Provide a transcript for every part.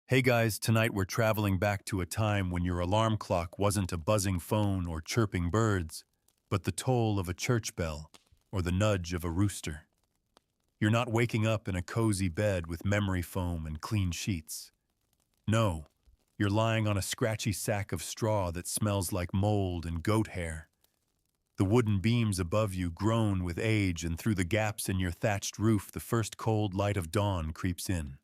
Hey guys, tonight we're traveling back to a time when your alarm clock wasn't a buzzing phone or chirping birds, but the toll of a church bell or the nudge of a rooster. You're not waking up in a cozy bed with memory foam and clean sheets. No, you're lying on a scratchy sack of straw that smells like mold and goat hair. The wooden beams above you groan with age, and through the gaps in your thatched roof the first cold light of dawn creeps in.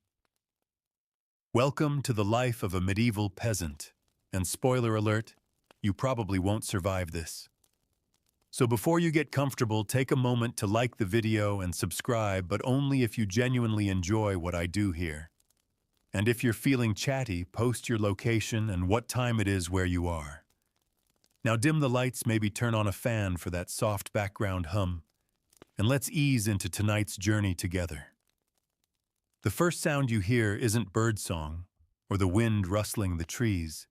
Welcome to the life of a medieval peasant. And spoiler alert, you probably won't survive this. So before you get comfortable, take a moment to like the video and subscribe, but only if you genuinely enjoy what I do here. And if you're feeling chatty, post your location and what time it is where you are. Now dim the lights, maybe turn on a fan for that soft background hum, and let's ease into tonight's journey together. The first sound you hear isn't birdsong or the wind rustling the trees.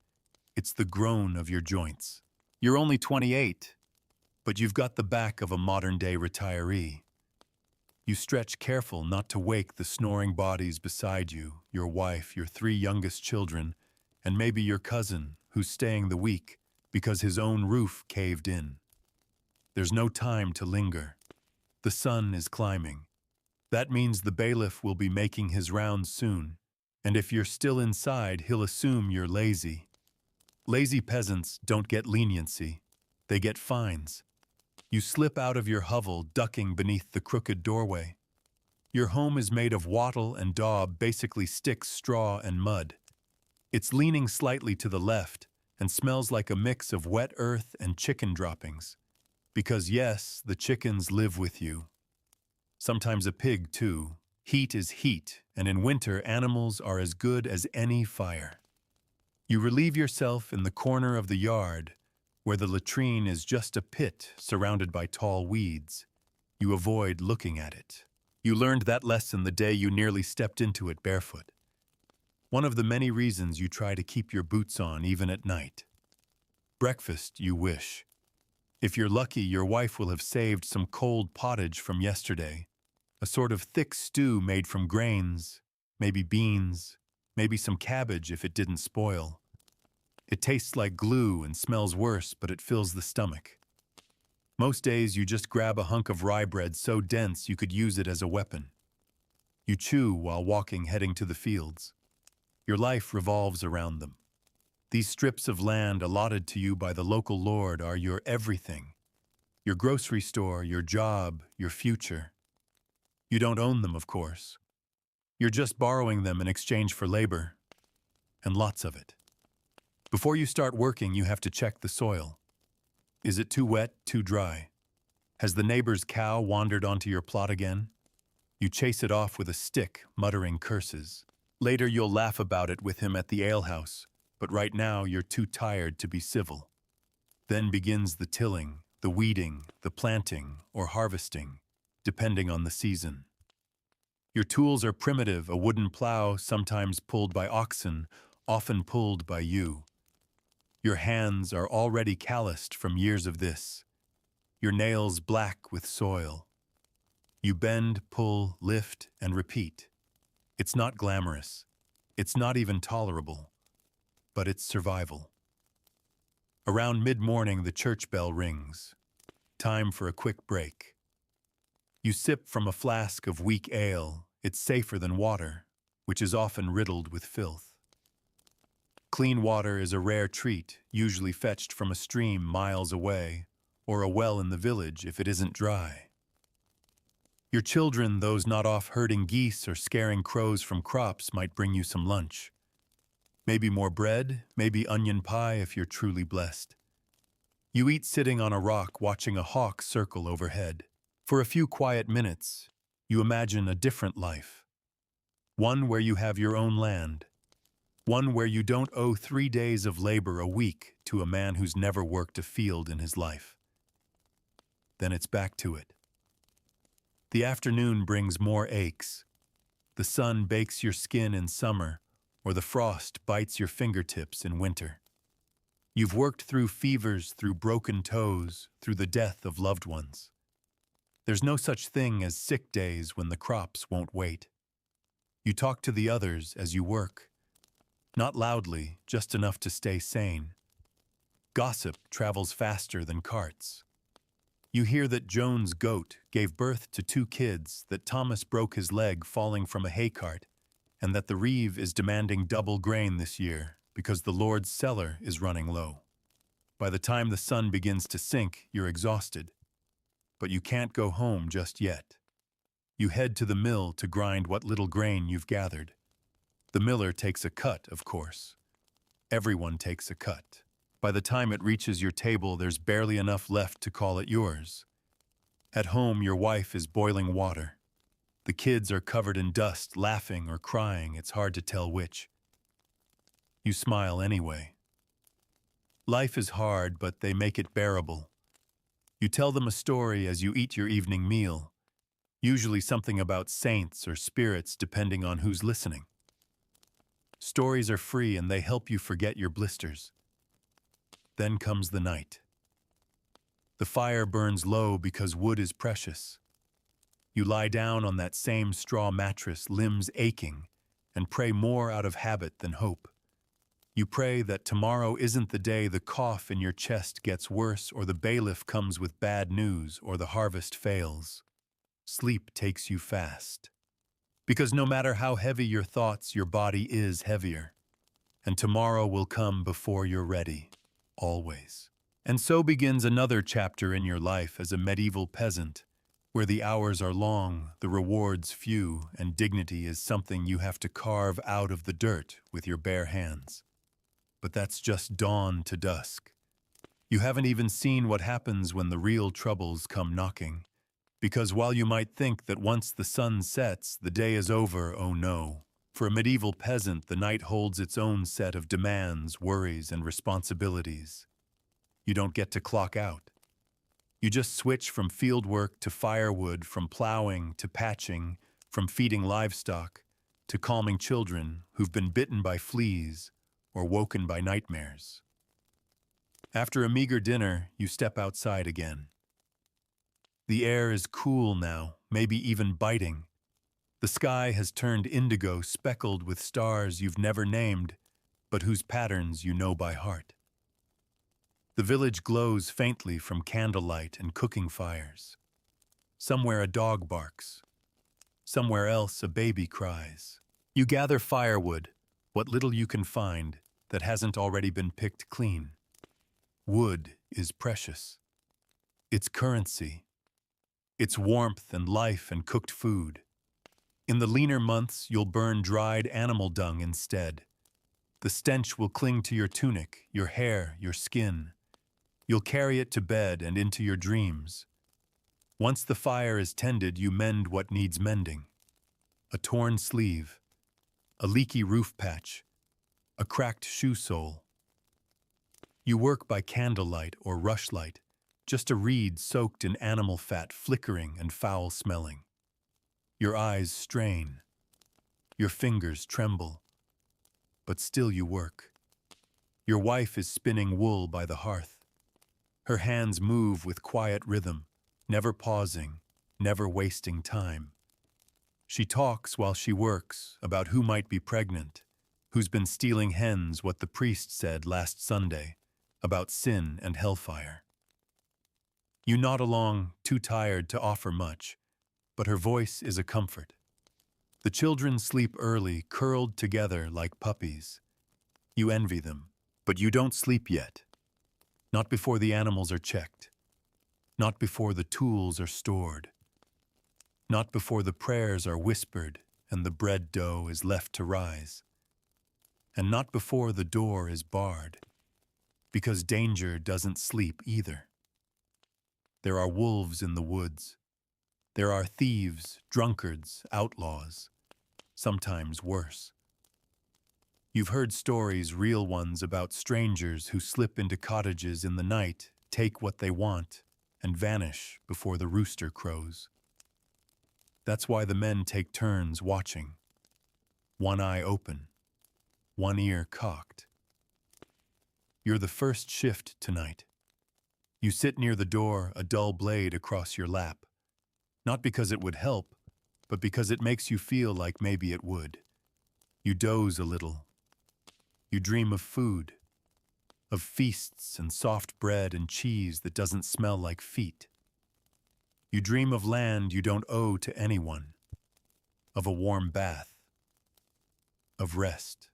It's the groan of your joints. You're only 28, but you've got the back of a modern-day retiree. You stretch careful not to wake the snoring bodies beside you, your wife, your 3 youngest children, and maybe your cousin who's staying the week because his own roof caved in. There's no time to linger. The sun is climbing. That means the bailiff will be making his rounds soon, and if you're still inside, he'll assume you're lazy. Lazy peasants don't get leniency, they get fines. You slip out of your hovel, ducking beneath the crooked doorway. Your home is made of wattle and daub, basically sticks, straw, and mud. It's leaning slightly to the left and smells like a mix of wet earth and chicken droppings. Because yes, the chickens live with you. Sometimes a pig, too. Heat is heat, and in winter, animals are as good as any fire. You relieve yourself in the corner of the yard, where the latrine is just a pit surrounded by tall weeds. You avoid looking at it. You learned that lesson the day you nearly stepped into it barefoot. One of the many reasons you try to keep your boots on even at night. Breakfast, you wish. If you're lucky, your wife will have saved some cold pottage from yesterday. A sort of thick stew made from grains, maybe beans, maybe some cabbage if it didn't spoil. It tastes like glue and smells worse, but it fills the stomach. Most days you just grab a hunk of rye bread so dense you could use it as a weapon. You chew while walking, heading to the fields. Your life revolves around them. These strips of land allotted to you by the local lord are your everything. Your grocery store, your job, your future. You don't own them, of course. You're just borrowing them in exchange for labor, and lots of it. Before you start working, you have to check the soil. Is it too wet, too dry? Has the neighbor's cow wandered onto your plot again? You chase it off with a stick, muttering curses. Later you'll laugh about it with him at the alehouse, but right now you're too tired to be civil. Then begins the tilling, the weeding, the planting, or harvesting, depending on the season. Your tools are primitive, a wooden plow, sometimes pulled by oxen, often pulled by you. Your hands are already calloused from years of this, your nails black with soil. You bend, pull, lift, and repeat. It's not glamorous. It's not even tolerable. But it's survival. Around mid-morning, the church bell rings. Time for a quick break. You sip from a flask of weak ale. It's safer than water, which is often riddled with filth. Clean water is a rare treat, usually fetched from a stream miles away, or a well in the village if it isn't dry. Your children, those not off herding geese or scaring crows from crops, might bring you some lunch. Maybe more bread, maybe onion pie if you're truly blessed. You eat sitting on a rock, watching a hawk circle overhead. For a few quiet minutes, you imagine a different life. One where you have your own land. One where you don't owe 3 days of labor a week to a man who's never worked a field in his life. Then it's back to it. The afternoon brings more aches. The sun bakes your skin in summer, or the frost bites your fingertips in winter. You've worked through fevers, through broken toes, through the death of loved ones. There's no such thing as sick days when the crops won't wait. You talk to the others as you work. Not loudly, just enough to stay sane. Gossip travels faster than carts. You hear that Joan's goat gave birth to 2 kids, that Thomas broke his leg falling from a hay cart, and that the Reeve is demanding double grain this year because the Lord's cellar is running low. By the time the sun begins to sink, you're exhausted. But you can't go home just yet. You head to the mill to grind what little grain you've gathered. The miller takes a cut, of course. Everyone takes a cut. By the time it reaches your table, there's barely enough left to call it yours. At home, your wife is boiling water. The kids are covered in dust, laughing or crying, it's hard to tell which. You smile anyway. Life is hard, but they make it bearable. You tell them a story as you eat your evening meal, usually something about saints or spirits depending on who's listening. Stories are free and they help you forget your blisters. Then comes the night. The fire burns low because wood is precious. You lie down on that same straw mattress, limbs aching, and pray more out of habit than hope. You pray that tomorrow isn't the day the cough in your chest gets worse or the bailiff comes with bad news or the harvest fails. Sleep takes you fast. Because no matter how heavy your thoughts, your body is heavier. And tomorrow will come before you're ready. Always. And so begins another chapter in your life as a medieval peasant, where the hours are long, the rewards few, and dignity is something you have to carve out of the dirt with your bare hands. But that's just dawn to dusk. You haven't even seen what happens when the real troubles come knocking. Because while you might think that once the sun sets, the day is over, oh no. For a medieval peasant, the night holds its own set of demands, worries, and responsibilities. You don't get to clock out. You just switch from field work to firewood, from plowing to patching, from feeding livestock to calming children who've been bitten by fleas or woken by nightmares. After a meager dinner, you step outside again. The air is cool now, maybe even biting. The sky has turned indigo, speckled with stars you've never named, but whose patterns you know by heart. The village glows faintly from candlelight and cooking fires. Somewhere a dog barks. Somewhere else a baby cries. You gather firewood, what little you can find that hasn't already been picked clean. Wood is precious. It's currency. It's warmth and life and cooked food. In the leaner months, you'll burn dried animal dung instead. The stench will cling to your tunic, your hair, your skin. You'll carry it to bed and into your dreams. Once the fire is tended, you mend what needs mending. A torn sleeve, a leaky roof patch, a cracked shoe sole. You work by candlelight or rushlight, just a reed soaked in animal fat, flickering and foul-smelling. Your eyes strain. Your fingers tremble. But still you work. Your wife is spinning wool by the hearth. Her hands move with quiet rhythm, never pausing, never wasting time. She talks while she works about who might be pregnant, who's been stealing hens, what the priest said last Sunday, about sin and hellfire. You nod along, too tired to offer much, but her voice is a comfort. The children sleep early, curled together like puppies. You envy them, but you don't sleep yet. Not before the animals are checked. Not before the tools are stored. Not before the prayers are whispered and the bread dough is left to rise. And not before the door is barred, because danger doesn't sleep either. There are wolves in the woods. There are thieves, drunkards, outlaws, sometimes worse. You've heard stories, real ones, about strangers who slip into cottages in the night, take what they want, and vanish before the rooster crows. That's why the men take turns watching, one eye open, one ear cocked. You're the first shift tonight. You sit near the door, a dull blade across your lap. Not because it would help, but because it makes you feel like maybe it would. You doze a little. You dream of food, of feasts and soft bread and cheese that doesn't smell like feet. You dream of land you don't owe to anyone, of a warm bath, of rest.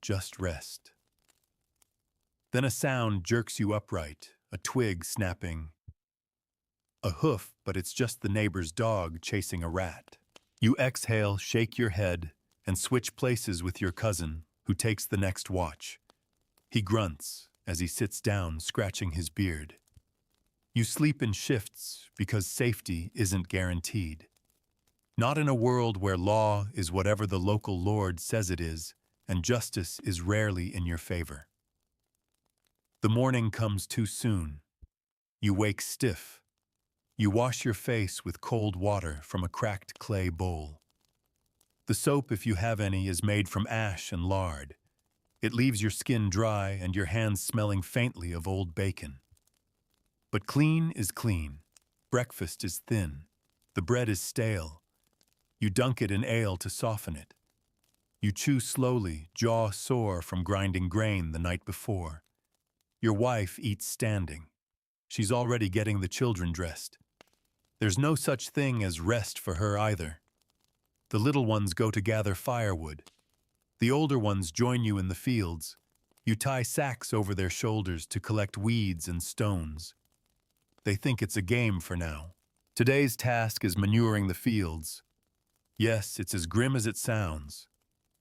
Just rest. Then a sound jerks you upright, a twig snapping, a hoof, but it's just the neighbor's dog chasing a rat. You exhale, shake your head, and switch places with your cousin, who takes the next watch. He grunts as he sits down, scratching his beard. You sleep in shifts because safety isn't guaranteed. Not in a world where law is whatever the local lord says it is, and justice is rarely in your favor. The morning comes too soon. You wake stiff. You wash your face with cold water from a cracked clay bowl. The soap, if you have any, is made from ash and lard. It leaves your skin dry and your hands smelling faintly of old bacon. But clean is clean. Breakfast is thin. The bread is stale. You dunk it in ale to soften it. You chew slowly, jaw sore from grinding grain the night before. Your wife eats standing. She's already getting the children dressed. There's no such thing as rest for her either. The little ones go to gather firewood. The older ones join you in the fields. You tie sacks over their shoulders to collect weeds and stones. They think it's a game for now. Today's task is manuring the fields. Yes, it's as grim as it sounds.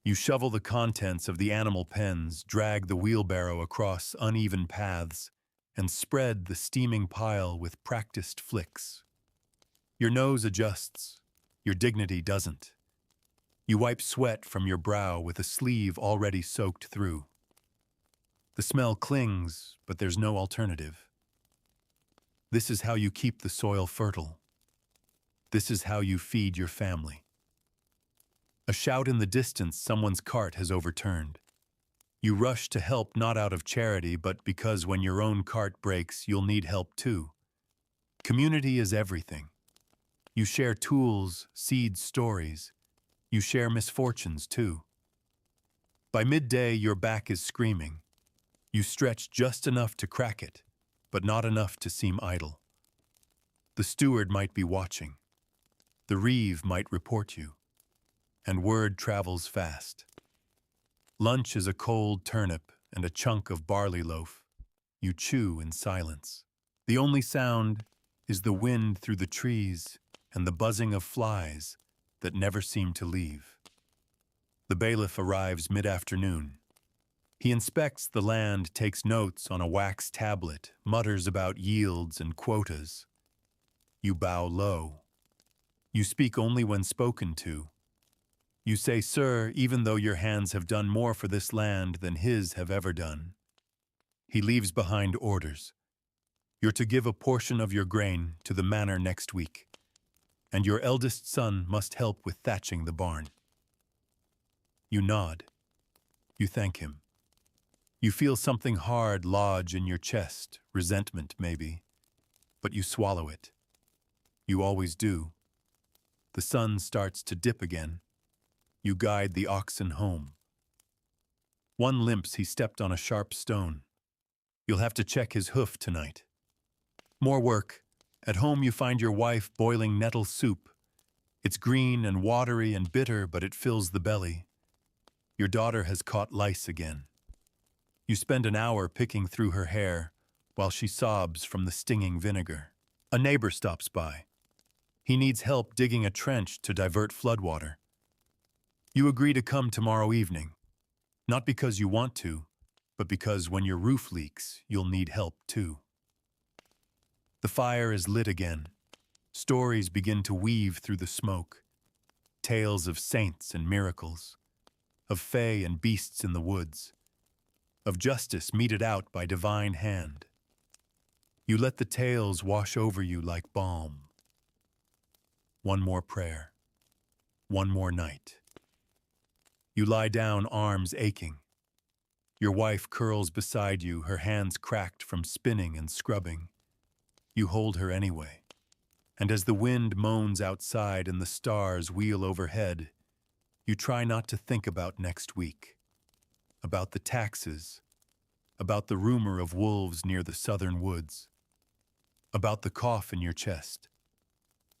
You shovel the contents of the animal pens, drag the wheelbarrow across uneven paths, and spread the steaming pile with practiced flicks. Your nose adjusts. Your dignity doesn't. You wipe sweat from your brow with a sleeve already soaked through. The smell clings, but there's no alternative. This is how you keep the soil fertile. This is how you feed your family. A shout in the distance, someone's cart has overturned. You rush to help not out of charity, but because when your own cart breaks, you'll need help too. Community is everything. You share tools, seeds, stories. You share misfortunes too. By midday, your back is screaming. You stretch just enough to crack it, but not enough to seem idle. The steward might be watching. The reeve might report you. And word travels fast. Lunch is a cold turnip and a chunk of barley loaf. You chew in silence. The only sound is the wind through the trees and the buzzing of flies that never seem to leave. The bailiff arrives mid-afternoon. He inspects the land, takes notes on a wax tablet, mutters about yields and quotas. You bow low. You speak only when spoken to. You say, "Sir," even though your hands have done more for this land than his have ever done. He leaves behind orders. You're to give a portion of your grain to the manor next week, and your eldest son must help with thatching the barn. You nod. You thank him. You feel something hard lodge in your chest, resentment maybe, but you swallow it. You always do. The sun starts to dip again. You guide the oxen home. One limps, he stepped on a sharp stone. You'll have to check his hoof tonight. More work. At home you find your wife boiling nettle soup. It's green and watery and bitter, but it fills the belly. Your daughter has caught lice again. You spend an hour picking through her hair while she sobs from the stinging vinegar. A neighbor stops by. He needs help digging a trench to divert floodwater. You agree to come tomorrow evening, not because you want to, but because when your roof leaks, you'll need help too. The fire is lit again. Stories begin to weave through the smoke. Tales of saints and miracles, of fae and beasts in the woods, of justice meted out by divine hand. You let the tales wash over you like balm. One more prayer. One more night. You lie down, arms aching. Your wife curls beside you, her hands cracked from spinning and scrubbing. You hold her anyway. And as the wind moans outside and the stars wheel overhead, you try not to think about next week. about the taxes, about the rumor of wolves near the southern woods, about the cough in your chest.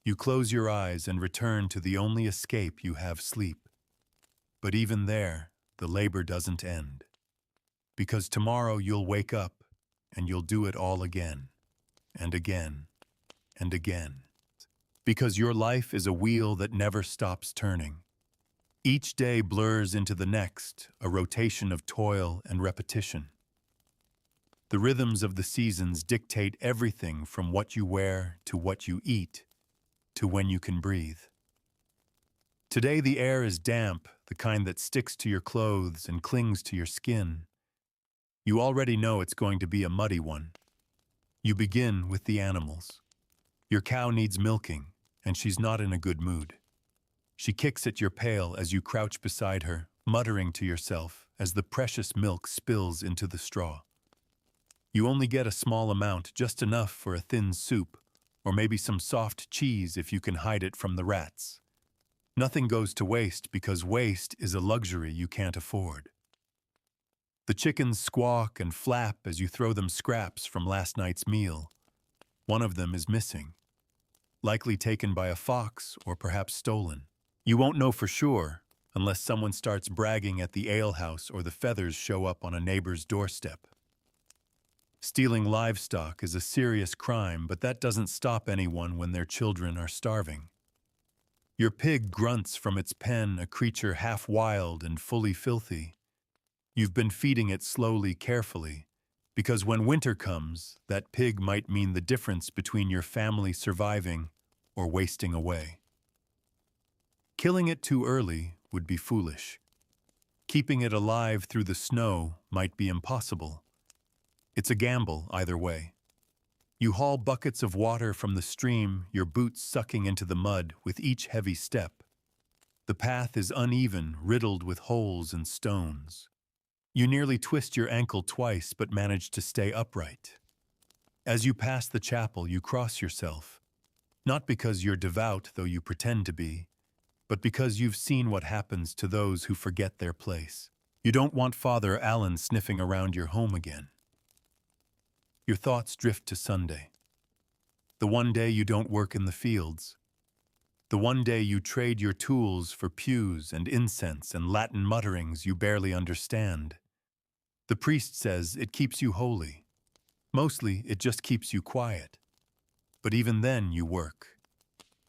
You close your eyes and return to the only escape you have: sleep. But even there, the labor doesn't end. Because tomorrow you'll wake up and you'll do it all again, and again, and again. Because your life is a wheel that never stops turning. Each day blurs into the next, a rotation of toil and repetition. The rhythms of the seasons dictate everything from what you wear to what you eat to when you can breathe. Today the air is damp, the kind that sticks to your clothes and clings to your skin. You already know it's going to be a muddy one. You begin with the animals. Your cow needs milking, and she's not in a good mood. She kicks at your pail as you crouch beside her, muttering to yourself as the precious milk spills into the straw. You only get a small amount, just enough for a thin soup, or maybe some soft cheese if you can hide it from the rats. Nothing goes to waste because waste is a luxury you can't afford. The chickens squawk and flap as you throw them scraps from last night's meal. One of them is missing, likely taken by a fox or perhaps stolen. You won't know for sure unless someone starts bragging at the alehouse or the feathers show up on a neighbor's doorstep. Stealing livestock is a serious crime, but that doesn't stop anyone when their children are starving. Your pig grunts from its pen, a creature half wild and fully filthy. You've been feeding it slowly, carefully, because when winter comes, that pig might mean the difference between your family surviving or wasting away. Killing it too early would be foolish. Keeping it alive through the snow might be impossible. It's a gamble either way. You haul buckets of water from the stream, your boots sucking into the mud with each heavy step. The path is uneven, riddled with holes and stones. You nearly twist your ankle twice but manage to stay upright. As you pass the chapel, you cross yourself, not because you're devout, though you pretend to be, but because you've seen what happens to those who forget their place. You don't want Father Allen sniffing around your home again. Your thoughts drift to Sunday. The one day you don't work in the fields. The one day you trade your tools for pews and incense and Latin mutterings you barely understand. The priest says it keeps you holy. Mostly, it just keeps you quiet. But even then, you work.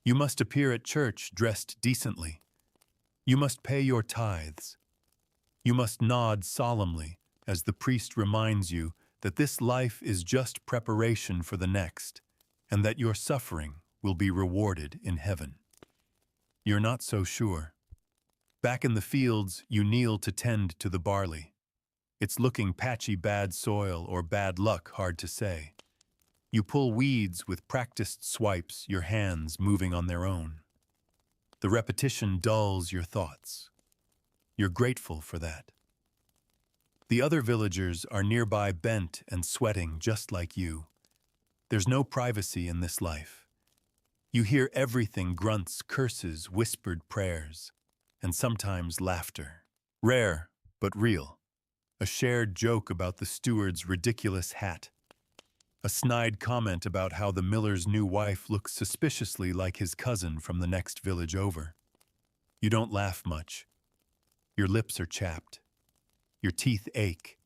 You must appear at church dressed decently. You must pay your tithes. You must nod solemnly as the priest reminds you that this life is just preparation for the next, and that your suffering will be rewarded in heaven. You're not so sure. Back in the fields, you kneel to tend to the barley. It's looking patchy, bad soil or bad luck, hard to say. You pull weeds with practiced swipes, your hands moving on their own. The repetition dulls your thoughts. You're grateful for that. The other villagers are nearby, bent and sweating just like you. There's no privacy in this life. You hear everything: grunts, curses, whispered prayers, and sometimes laughter. Rare, but real. A shared joke about the steward's ridiculous hat. A snide comment about how the miller's new wife looks suspiciously like his cousin from the next village over. You don't laugh much. Your lips are chapped. Your teeth ache.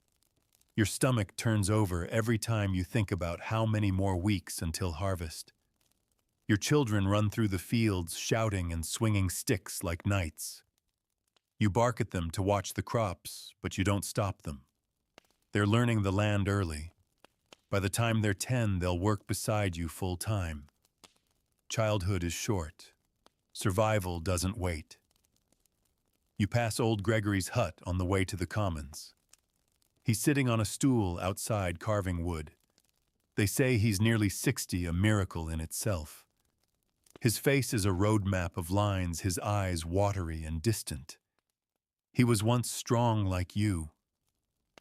Your stomach turns over every time you think about how many more weeks until harvest. Your children run through the fields shouting and swinging sticks like knights. You bark at them to watch the crops, but you don't stop them. They're learning the land early. By the time they're 10, they'll work beside you full time. Childhood is short. Survival doesn't wait. You pass old Gregory's hut on the way to the commons. He's sitting on a stool outside carving wood. They say he's nearly 60, a miracle in itself. His face is a road map of lines, his eyes watery and distant. He was once strong like you.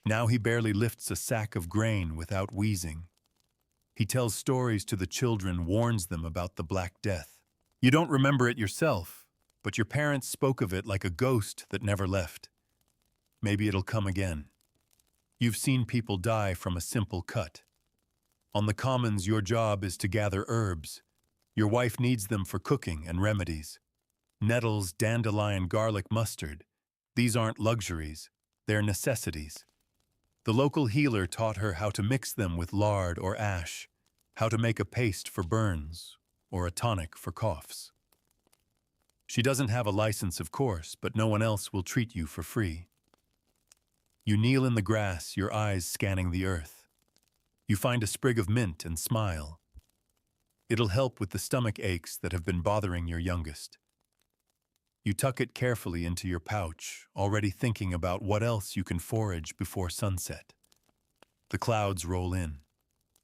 Now he barely lifts a sack of grain without wheezing. He tells stories to the children, warns them about the Black Death. You don't remember it yourself, but your parents spoke of it like a ghost that never left. maybe it'll come again. You've seen people die from a simple cut. On the commons, your job is to gather herbs. Your wife needs them for cooking and remedies. Nettles, dandelion, garlic, mustard. These aren't luxuries, they're necessities. The local healer taught her how to mix them with lard or ash, how to make a paste for burns, or a tonic for coughs. She doesn't have a license, of course, but no one else will treat you for free. You kneel in the grass, your eyes scanning the earth. You find a sprig of mint and smile. It'll help with the stomach aches that have been bothering your youngest. You tuck it carefully into your pouch, already thinking about what else you can forage before sunset. The clouds roll in.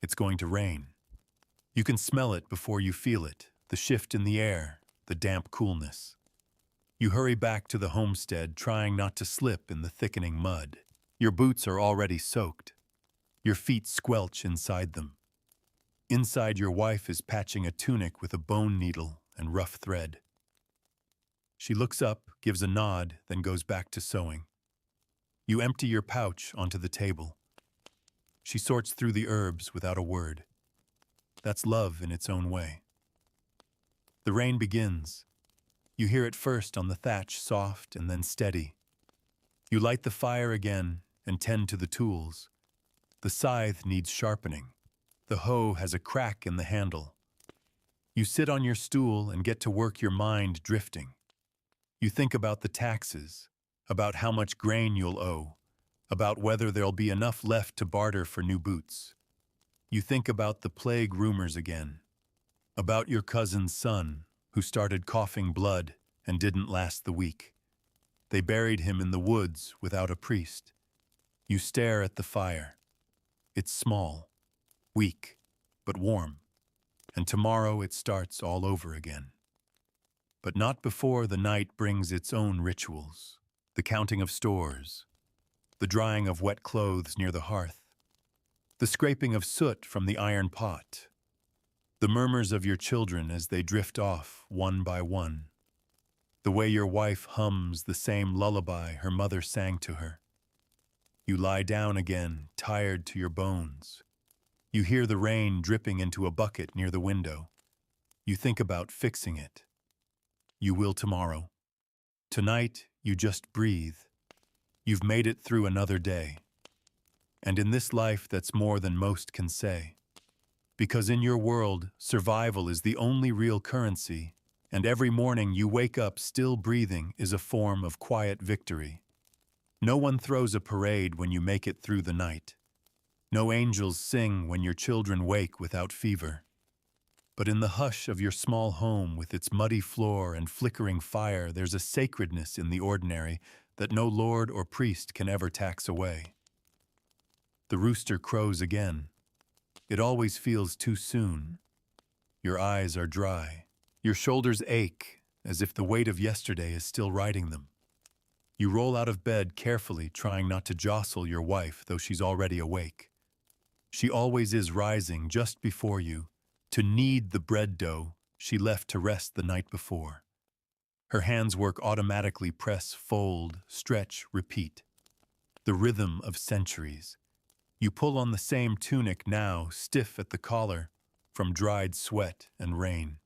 It's going to rain. You can smell it before you feel it, the shift in the air, the damp coolness. You hurry back to the homestead, trying not to slip in the thickening mud. Your boots are already soaked. Your feet squelch inside them. Inside, your wife is patching a tunic with a bone needle and rough thread. She looks up, gives a nod, then goes back to sewing. You empty your pouch onto the table. She sorts through the herbs without a word. That's love in its own way. The rain begins. You hear it first on the thatch, soft and then steady. You light the fire again and tend to the tools. The scythe needs sharpening. The hoe has a crack in the handle. You sit on your stool and get to work, your mind drifting. You think about the taxes, about how much grain you'll owe, about whether there'll be enough left to barter for new boots. You think about the plague rumors again, about your cousin's son who started coughing blood and didn't last the week. They buried him in the woods without a priest. You stare at the fire. It's small, weak, but warm, and tomorrow it starts all over again. But not before the night brings its own rituals, the counting of stores, the drying of wet clothes near the hearth, the scraping of soot from the iron pot, the murmurs of your children as they drift off one by one, the way your wife hums the same lullaby her mother sang to her. You lie down again, tired to your bones. You hear the rain dripping into a bucket near the window. You think about fixing it. You will tomorrow. Tonight, you just breathe. You've made it through another day. And in this life, that's more than most can say. Because in your world, survival is the only real currency, and every morning you wake up still breathing is a form of quiet victory. No one throws a parade when you make it through the night. No angels sing when your children wake without fever. But in the hush of your small home with its muddy floor and flickering fire, there's a sacredness in the ordinary that no lord or priest can ever tax away. The rooster crows again. It always feels too soon. Your eyes are dry. Your shoulders ache, as if the weight of yesterday is still riding them. You roll out of bed carefully, trying not to jostle your wife, though she's already awake. She always is rising just before you, to knead the bread dough she left to rest the night before. Her hands work automatically, press, fold, stretch, repeat. The rhythm of centuries. You pull on the same tunic now, stiff at the collar, from dried sweat and rain.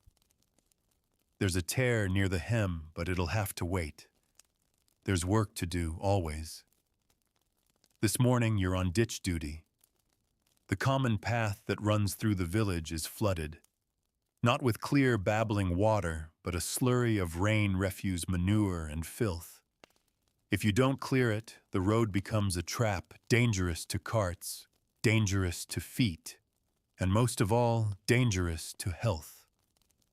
There's a tear near the hem, but it'll have to wait. There's work to do, always. This morning you're on ditch duty. The common path that runs through the village is flooded. Not with clear, babbling water, but a slurry of rain, refuse, manure, and filth. If you don't clear it, the road becomes a trap, dangerous to carts, dangerous to feet, and most of all, dangerous to health.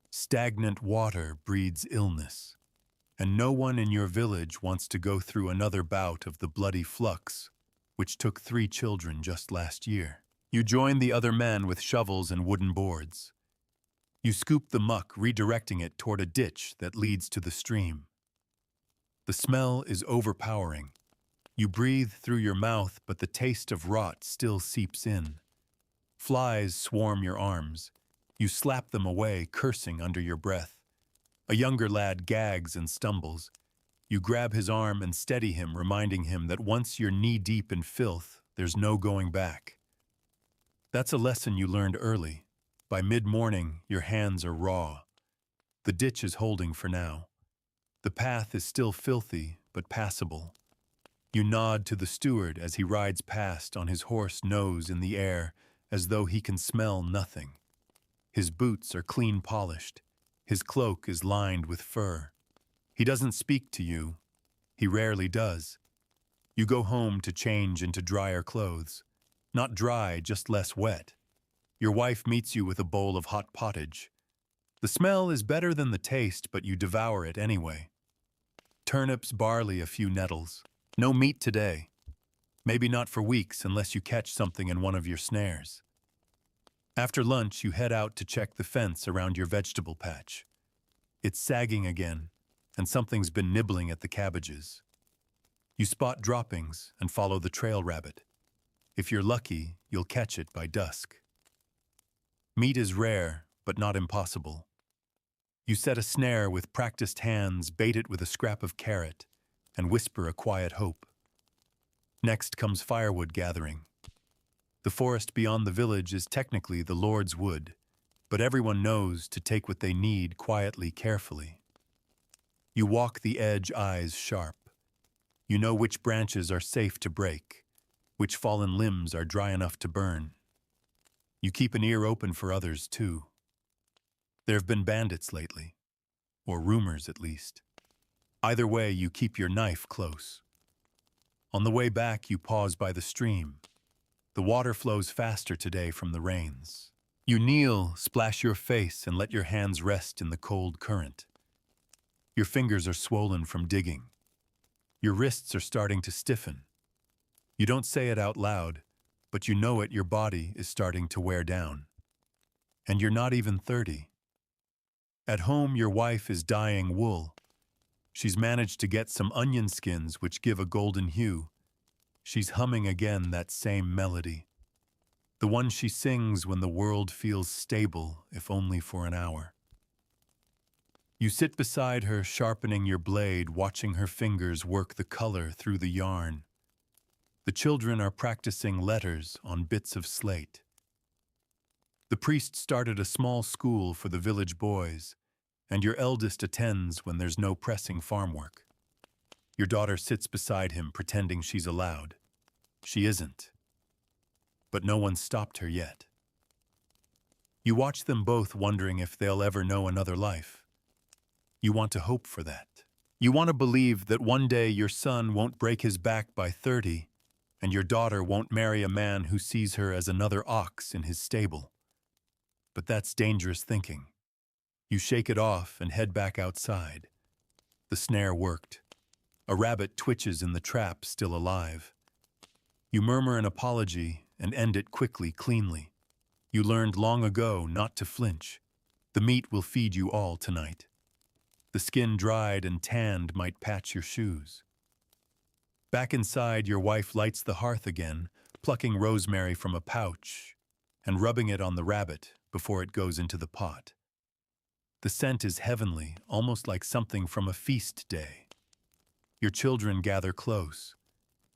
Stagnant water breeds illness, and no one in your village wants to go through another bout of the bloody flux, which took 3 children just last year. You join the other men with shovels and wooden boards. You scoop the muck, redirecting it toward a ditch that leads to the stream. The smell is overpowering. You breathe through your mouth, but the taste of rot still seeps in. Flies swarm your arms. You slap them away, cursing under your breath. A younger lad gags and stumbles. You grab his arm and steady him, reminding him that once you're knee-deep in filth, there's no going back. That's a lesson you learned early. By mid-morning, your hands are raw. The ditch is holding for now. The path is still filthy, but passable. You nod to the steward as he rides past on his horse, nose in the air, as though he can smell nothing. His boots are clean polished. His cloak is lined with fur. He doesn't speak to you. He rarely does. You go home to change into drier clothes. Not dry, just less wet. Your wife meets you with a bowl of hot pottage. The smell is better than the taste, but you devour it anyway. Turnips, barley, a few nettles. No meat today. Maybe not for weeks unless you catch something in one of your snares. After lunch, you head out to check the fence around your vegetable patch. It's sagging again, and something's been nibbling at the cabbages. You spot droppings and follow the trail rabbit. If you're lucky, you'll catch it by dusk. Meat is rare, but not impossible. You set a snare with practiced hands, bait it with a scrap of carrot, and whisper a quiet hope. Next comes firewood gathering. The forest beyond the village is technically the Lord's wood, but everyone knows to take what they need quietly, carefully. You walk the edge, eyes sharp. You know which branches are safe to break, which fallen limbs are dry enough to burn. You keep an ear open for others, too. There have been bandits lately, or rumors at least. Either way, you keep your knife close. On the way back, you pause by the stream. The water flows faster today from the rains. You kneel, splash your face, and let your hands rest in the cold current. Your fingers are swollen from digging. Your wrists are starting to stiffen. You don't say it out loud, but you know it, your body is starting to wear down. And you're not even 30. At home, your wife is dyeing wool. She's managed to get some onion skins which give a golden hue. She's humming again that same melody. The one she sings when the world feels stable, if only for an hour. You sit beside her, sharpening your blade, watching her fingers work the color through the yarn. The children are practicing letters on bits of slate. The priest started a small school for the village boys, and your eldest attends when there's no pressing farm work. Your daughter sits beside him, pretending she's allowed. She isn't. But no one stopped her yet. You watch them both, wondering if they'll ever know another life. You want to hope for that. You want to believe that one day your son won't break his back by 30, and your daughter won't marry a man who sees her as another ox in his stable. But that's dangerous thinking. You shake it off and head back outside. The snare worked. A rabbit twitches in the trap, still alive. You murmur an apology and end it quickly, cleanly. You learned long ago not to flinch. The meat will feed you all tonight. The skin dried and tanned might patch your shoes. Back inside, your wife lights the hearth again, plucking rosemary from a pouch and rubbing it on the rabbit before it goes into the pot. The scent is heavenly, almost like something from a feast day. Your children gather close.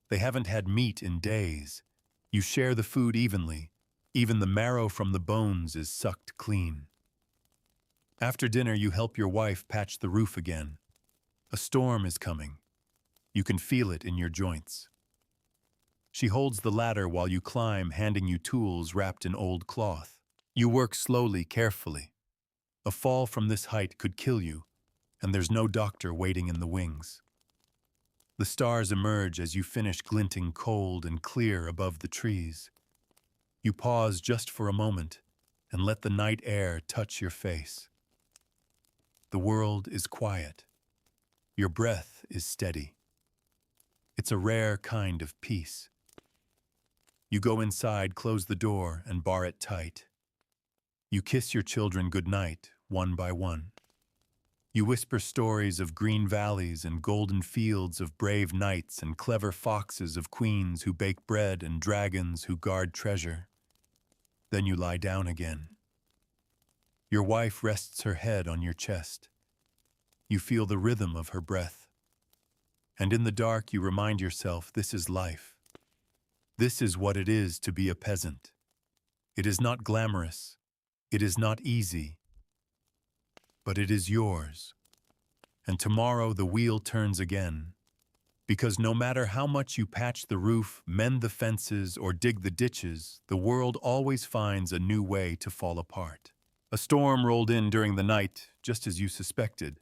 They haven't had meat in days. You share the food evenly. Even the marrow from the bones is sucked clean. After dinner, you help your wife patch the roof again. A storm is coming. You can feel it in your joints. She holds the ladder while you climb, handing you tools wrapped in old cloth. You work slowly, carefully. A fall from this height could kill you, and there's no doctor waiting in the wings. The stars emerge as you finish, glinting cold and clear above the trees. You pause just for a moment and let the night air touch your face. The world is quiet. Your breath is steady. It's a rare kind of peace. You go inside, close the door, and bar it tight. You kiss your children goodnight, one by one. You whisper stories of green valleys and golden fields, of brave knights and clever foxes, of queens who bake bread and dragons who guard treasure. Then you lie down again. Your wife rests her head on your chest. You feel the rhythm of her breath. And in the dark you remind yourself this is life. This is what it is to be a peasant. It is not glamorous. It is not easy. But it is yours. And tomorrow the wheel turns again. Because no matter how much you patch the roof, mend the fences, or dig the ditches, the world always finds a new way to fall apart. A storm rolled in during the night, just as you suspected.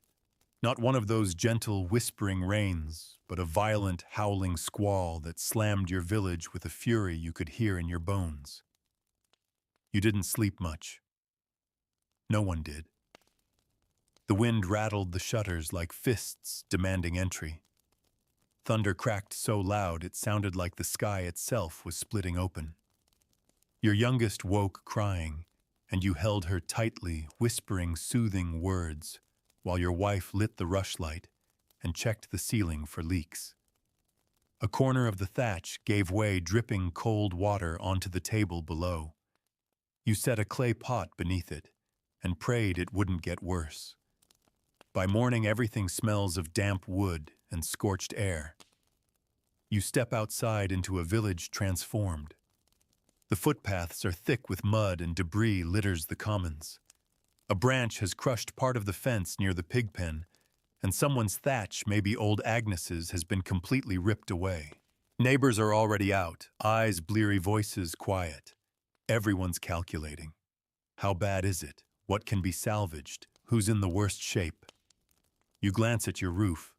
Not one of those gentle, whispering rains, but a violent, howling squall that slammed your village with a fury you could hear in your bones. You didn't sleep much. No one did. The wind rattled the shutters like fists demanding entry. Thunder cracked so loud it sounded like the sky itself was splitting open. Your youngest woke crying, and you held her tightly, whispering soothing words, while your wife lit the rushlight and checked the ceiling for leaks. A corner of the thatch gave way, dripping cold water onto the table below. You set a clay pot beneath it and prayed it wouldn't get worse. By morning, everything smells of damp wood and scorched air. You step outside into a village transformed. The footpaths are thick with mud and debris litters the commons. A branch has crushed part of the fence near the pig pen, and someone's thatch, maybe old Agnes's, has been completely ripped away. Neighbors are already out, eyes bleary, voices quiet. Everyone's calculating. How bad is it? What can be salvaged? Who's in the worst shape? You glance at your roof.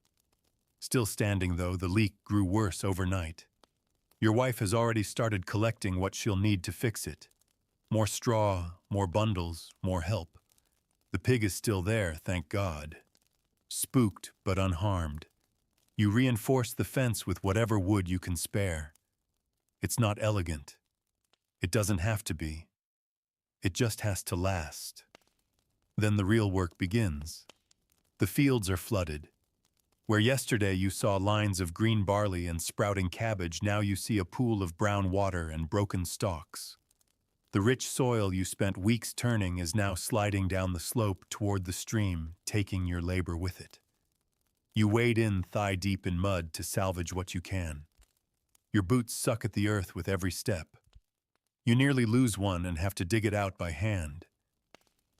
Still standing, though, the leak grew worse overnight. Your wife has already started collecting what she'll need to fix it. More straw, more bundles, more help. The pig is still there, thank God. Spooked but unharmed. You reinforce the fence with whatever wood you can spare. It's not elegant. It doesn't have to be. It just has to last. Then the real work begins. The fields are flooded. Where yesterday you saw lines of green barley and sprouting cabbage, now you see a pool of brown water and broken stalks. The rich soil you spent weeks turning is now sliding down the slope toward the stream, taking your labor with it. You wade in thigh-deep in mud to salvage what you can. Your boots suck at the earth with every step. You nearly lose one and have to dig it out by hand.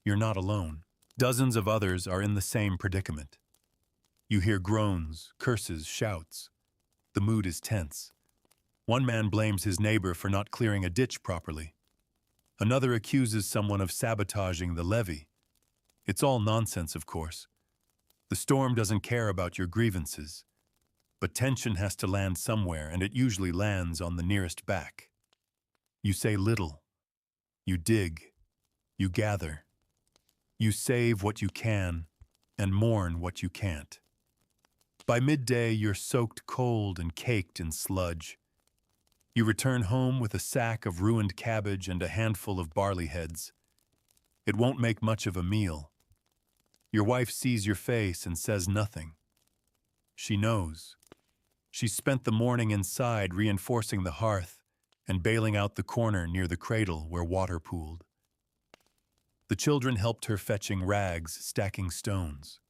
You're not alone. Dozens of others are in the same predicament. You hear groans, curses, shouts. The mood is tense. One man blames his neighbor for not clearing a ditch properly. Another accuses someone of sabotaging the levee. It's all nonsense, of course. The storm doesn't care about your grievances. But tension has to land somewhere, and it usually lands on the nearest back. You say little. You dig. You gather. You save what you can and mourn what you can't. By midday, you're soaked cold and caked in sludge. You return home with a sack of ruined cabbage and a handful of barley heads. It won't make much of a meal. Your wife sees your face and says nothing. She knows. She spent the morning inside reinforcing the hearth and bailing out the corner near the cradle where water pooled. The children helped her fetching rags, stacking stones.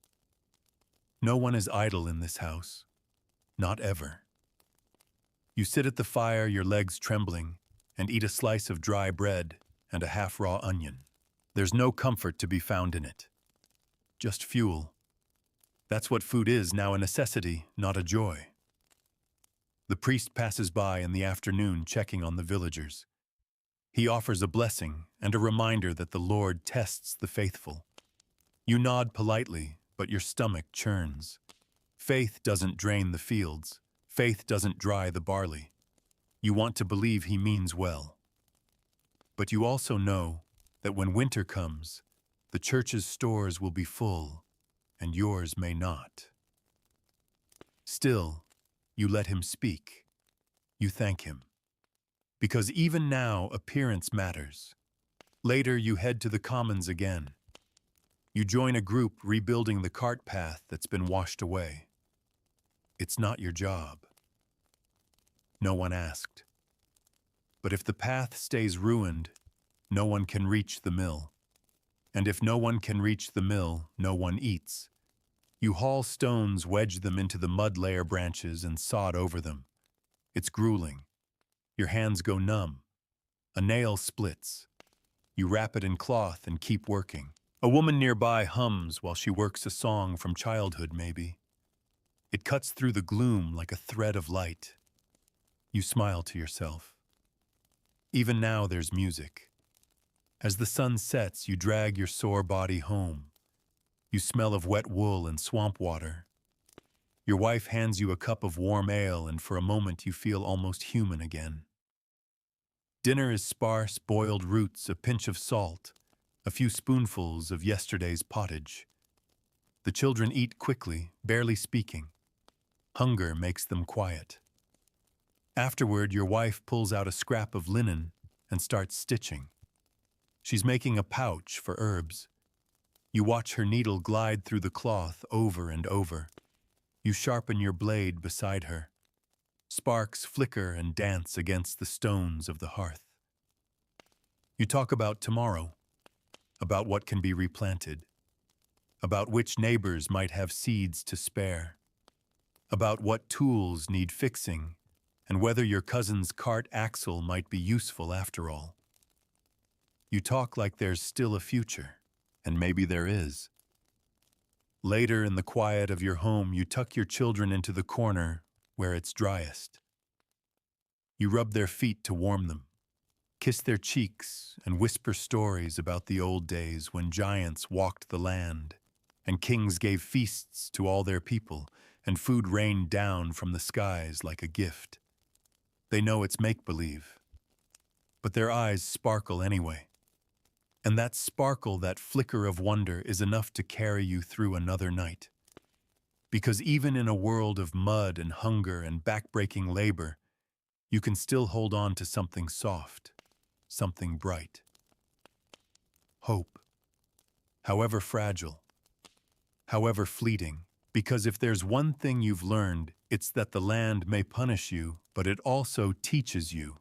No one is idle in this house. Not ever. You sit at the fire, your legs trembling, and eat a slice of dry bread and a half-raw onion. There's no comfort to be found in it. Just fuel. That's what food is now, a necessity, not a joy. The priest passes by in the afternoon checking on the villagers. He offers a blessing and a reminder that the Lord tests the faithful. You nod politely, but your stomach churns. Faith doesn't drain the fields. Faith doesn't dry the barley. You want to believe he means well. But you also know that when winter comes, the church's stores will be full, and yours may not. Still, you let him speak. You thank him. Because even now, appearance matters. Later, you head to the commons again. You join a group rebuilding the cart path that's been washed away. It's not your job. No one asked. But if the path stays ruined, no one can reach the mill. And if no one can reach the mill, no one eats. You haul stones, wedge them into the mud layer branches, and sod over them. It's grueling. Your hands go numb. A nail splits. You wrap it in cloth and keep working. A woman nearby hums while she works a song from childhood, maybe. It cuts through the gloom like a thread of light. You smile to yourself. Even now there's music. As the sun sets, you drag your sore body home. You smell of wet wool and swamp water. Your wife hands you a cup of warm ale, and for a moment you feel almost human again. Dinner is sparse, boiled roots, a pinch of salt, a few spoonfuls of yesterday's pottage. The children eat quickly, barely speaking. Hunger makes them quiet. Afterward, your wife pulls out a scrap of linen and starts stitching. She's making a pouch for herbs. You watch her needle glide through the cloth over and over. You sharpen your blade beside her. Sparks flicker and dance against the stones of the hearth. You talk about tomorrow, about what can be replanted, about which neighbors might have seeds to spare, about what tools need fixing, and whether your cousin's cart axle might be useful after all. You talk like there's still a future, and maybe there is. Later, in the quiet of your home, you tuck your children into the corner where it's driest. You rub their feet to warm them, kiss their cheeks, and whisper stories about the old days when giants walked the land, and kings gave feasts to all their people, and food rained down from the skies like a gift. They know it's make-believe, but their eyes sparkle anyway. And that sparkle, that flicker of wonder, is enough to carry you through another night. Because even in a world of mud and hunger and backbreaking labor, you can still hold on to something soft, something bright. Hope. However fragile, however fleeting, because if there's one thing you've learned, it's that the land may punish you, but it also teaches you.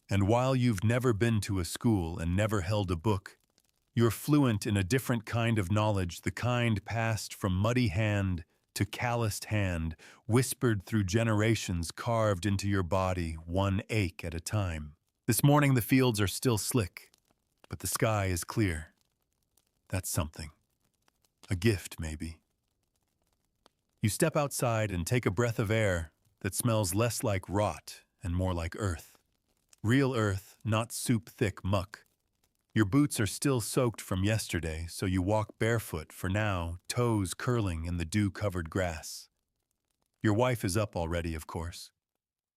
And while you've never been to a school and never held a book, you're fluent in a different kind of knowledge, the kind passed from muddy hand to calloused hand, whispered through generations, carved into your body, one ache at a time. This morning the fields are still slick, but the sky is clear. That's something. A gift, maybe. You step outside and take a breath of air that smells less like rot and more like earth. Real earth, not soup-thick muck. Your boots are still soaked from yesterday, so you walk barefoot for now, toes curling in the dew-covered grass. Your wife is up already, of course.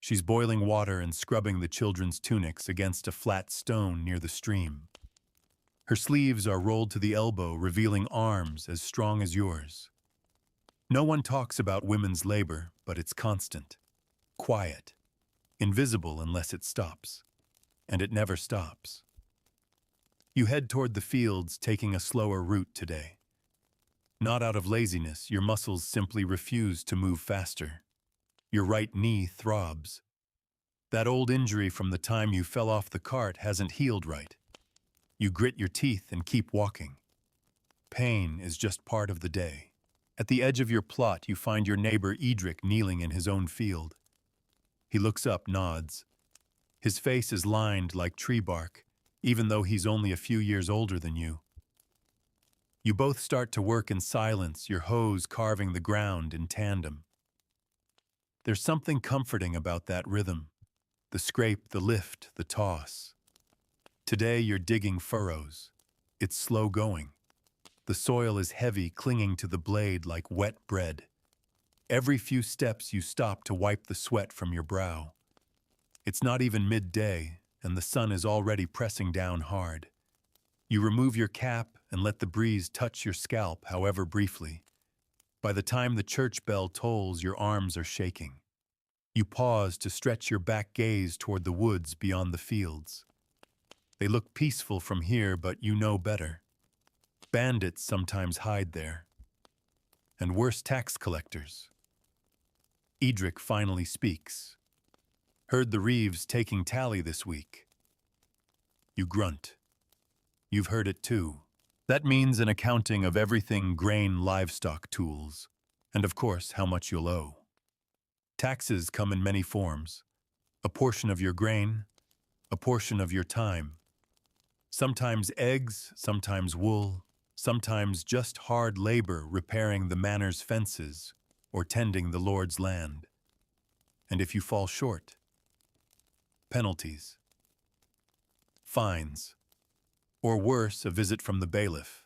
She's boiling water and scrubbing the children's tunics against a flat stone near the stream. Her sleeves are rolled to the elbow, revealing arms as strong as yours. No one talks about women's labor, but it's constant, quiet, invisible unless it stops. And it never stops. You head toward the fields, taking a slower route today. Not out of laziness, your muscles simply refuse to move faster. Your right knee throbs. That old injury from the time you fell off the cart hasn't healed right. You grit your teeth and keep walking. Pain is just part of the day. At the edge of your plot, you find your neighbor Edric kneeling in his own field. He looks up, nods. His face is lined like tree bark, even though he's only a few years older than you. You both start to work in silence, your hoes carving the ground in tandem. There's something comforting about that rhythm. The scrape, the lift, the toss. Today you're digging furrows. It's slow going. The soil is heavy, clinging to the blade like wet bread. Every few steps you stop to wipe the sweat from your brow. It's not even midday, and the sun is already pressing down hard. You remove your cap and let the breeze touch your scalp, however briefly. By the time the church bell tolls, your arms are shaking. You pause to stretch your back gaze toward the woods beyond the fields. They look peaceful from here, but you know better. Bandits sometimes hide there. And worse, tax collectors. Edric finally speaks. Heard the Reeves taking tally this week. You grunt. You've heard it too. That means an accounting of everything grain livestock tools. And of course, how much you'll owe. Taxes come in many forms. A portion of your grain, a portion of your time. Sometimes eggs, sometimes wool, sometimes just hard labor repairing the manor's fences or tending the Lord's land. And if you fall short, penalties, fines, or worse, a visit from the bailiff.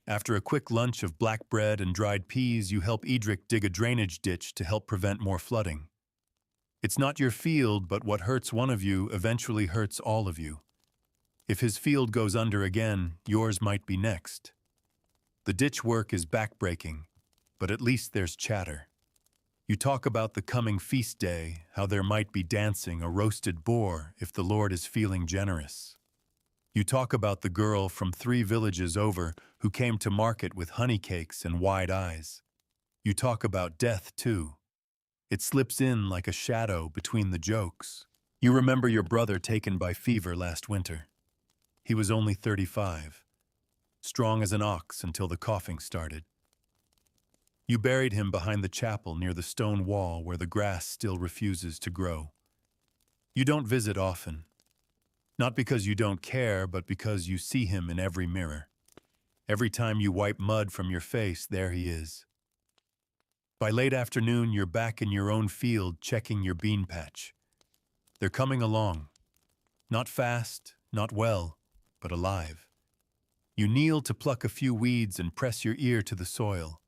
After a quick lunch of black bread and dried peas, you help Edric dig a drainage ditch to help prevent more flooding. It's not your field, but what hurts one of you eventually hurts all of you. If his field goes under again, yours might be next. The ditch work is backbreaking, but at least there's chatter. You talk about the coming feast day, how there might be dancing, a roasted boar if the Lord is feeling generous. You talk about the girl from 3 villages over who came to market with honey cakes and wide eyes. You talk about death, too. It slips in like a shadow between the jokes. You remember your brother taken by fever last winter. He was only 35, strong as an ox until the coughing started. You buried him behind the chapel near the stone wall where the grass still refuses to grow. You don't visit often. Not because you don't care, but because you see him in every mirror. Every time you wipe mud from your face, there he is. By late afternoon, you're back in your own field checking your bean patch. They're coming along. Not fast, not well, but alive. You kneel to pluck a few weeds and press your ear to the soil.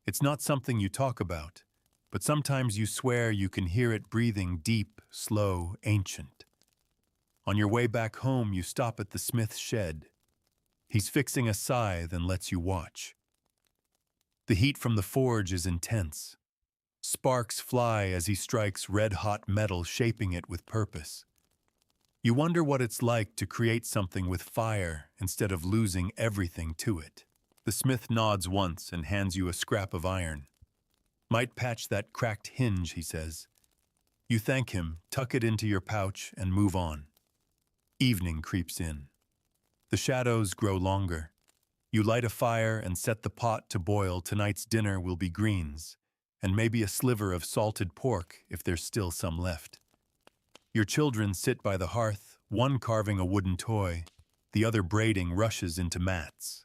It's not something you talk about, but sometimes you swear you can hear it breathing deep, slow, ancient. On your way back home, you stop at the smith's shed. He's fixing a scythe and lets you watch. The heat from the forge is intense. Sparks fly as he strikes red-hot metal, shaping it with purpose. You wonder what it's like to create something with fire instead of losing everything to it. The smith nods once and hands you a scrap of iron. Might patch that cracked hinge, he says. You thank him, tuck it into your pouch, and move on. Evening creeps in. The shadows grow longer. You light a fire and set the pot to boil. Tonight's dinner will be greens, and maybe a sliver of salted pork if there's still some left. Your children sit by the hearth, one carving a wooden toy, the other braiding rushes into mats.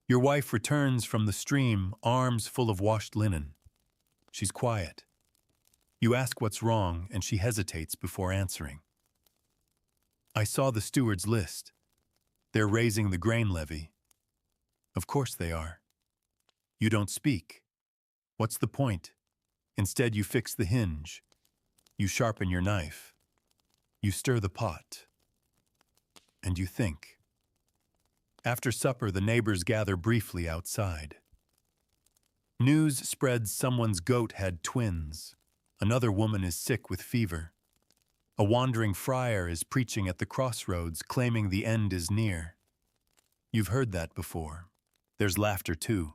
Your wife returns from the stream, arms full of washed linen. She's quiet. You ask what's wrong, and she hesitates before answering. I saw the steward's list. They're raising the grain levy. Of course they are. You don't speak. What's the point? Instead, you fix the hinge. You sharpen your knife. You stir the pot. And you think. After supper, the neighbors gather briefly outside. News spreads someone's goat had twins. Another woman is sick with fever. A wandering friar is preaching at the crossroads, claiming the end is near. You've heard that before. There's laughter, too.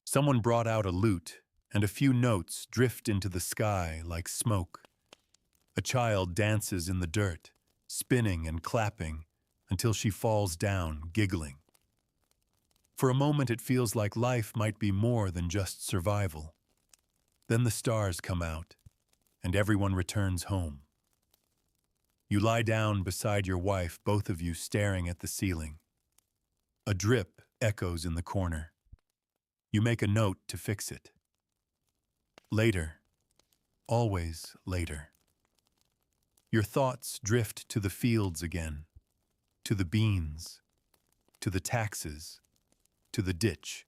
Someone brought out a lute, and a few notes drift into the sky like smoke. A child dances in the dirt, spinning and clapping, until she falls down, giggling. For a moment it feels like life might be more than just survival. Then the stars come out, and everyone returns home. You lie down beside your wife, both of you staring at the ceiling. A drip echoes in the corner. You make a note to fix it. Later, always later. Your thoughts drift to the fields again, to the beans, to the taxes, to the ditch,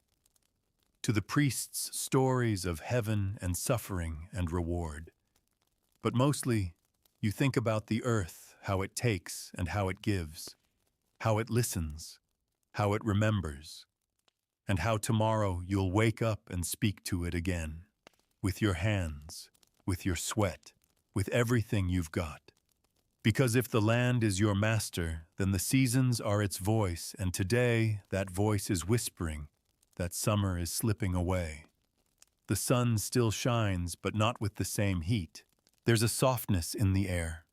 to the priest's stories of heaven and suffering and reward. But mostly, you think about the earth, how it takes and how it gives, how it listens, how it remembers, and how tomorrow you'll wake up and speak to it again, with your hands, with your sweat, with everything you've got. Because if the land is your master, then the seasons are its voice, and today that voice is whispering that summer is slipping away. The sun still shines, but not with the same heat. There's a softness in the air,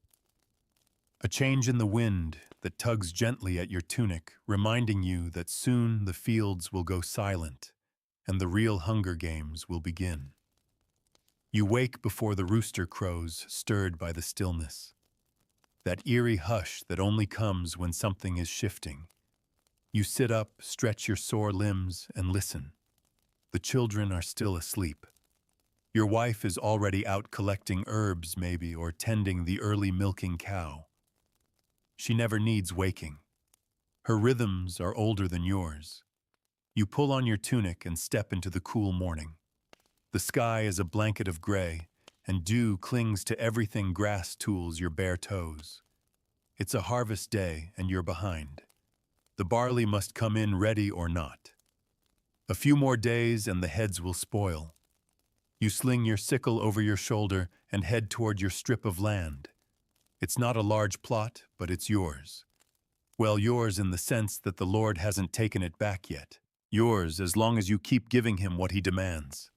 a change in the wind that tugs gently at your tunic, reminding you that soon the fields will go silent, and the real Hunger Games will begin. You wake before the rooster crows, stirred by the stillness. That eerie hush that only comes when something is shifting. You sit up, stretch your sore limbs, and listen. The children are still asleep. Your wife is already out collecting herbs, maybe, or tending the early milking cow. She never needs waking. Her rhythms are older than yours. You pull on your tunic and step into the cool morning. The sky is a blanket of gray, and dew clings to everything grass tools your bare toes. It's a harvest day, and you're behind. The barley must come in ready or not. A few more days and the heads will spoil. You sling your sickle over your shoulder and head toward your strip of land. It's not a large plot, but it's yours. Well, yours in the sense that the Lord hasn't taken it back yet. Yours as long as you keep giving him what he demands.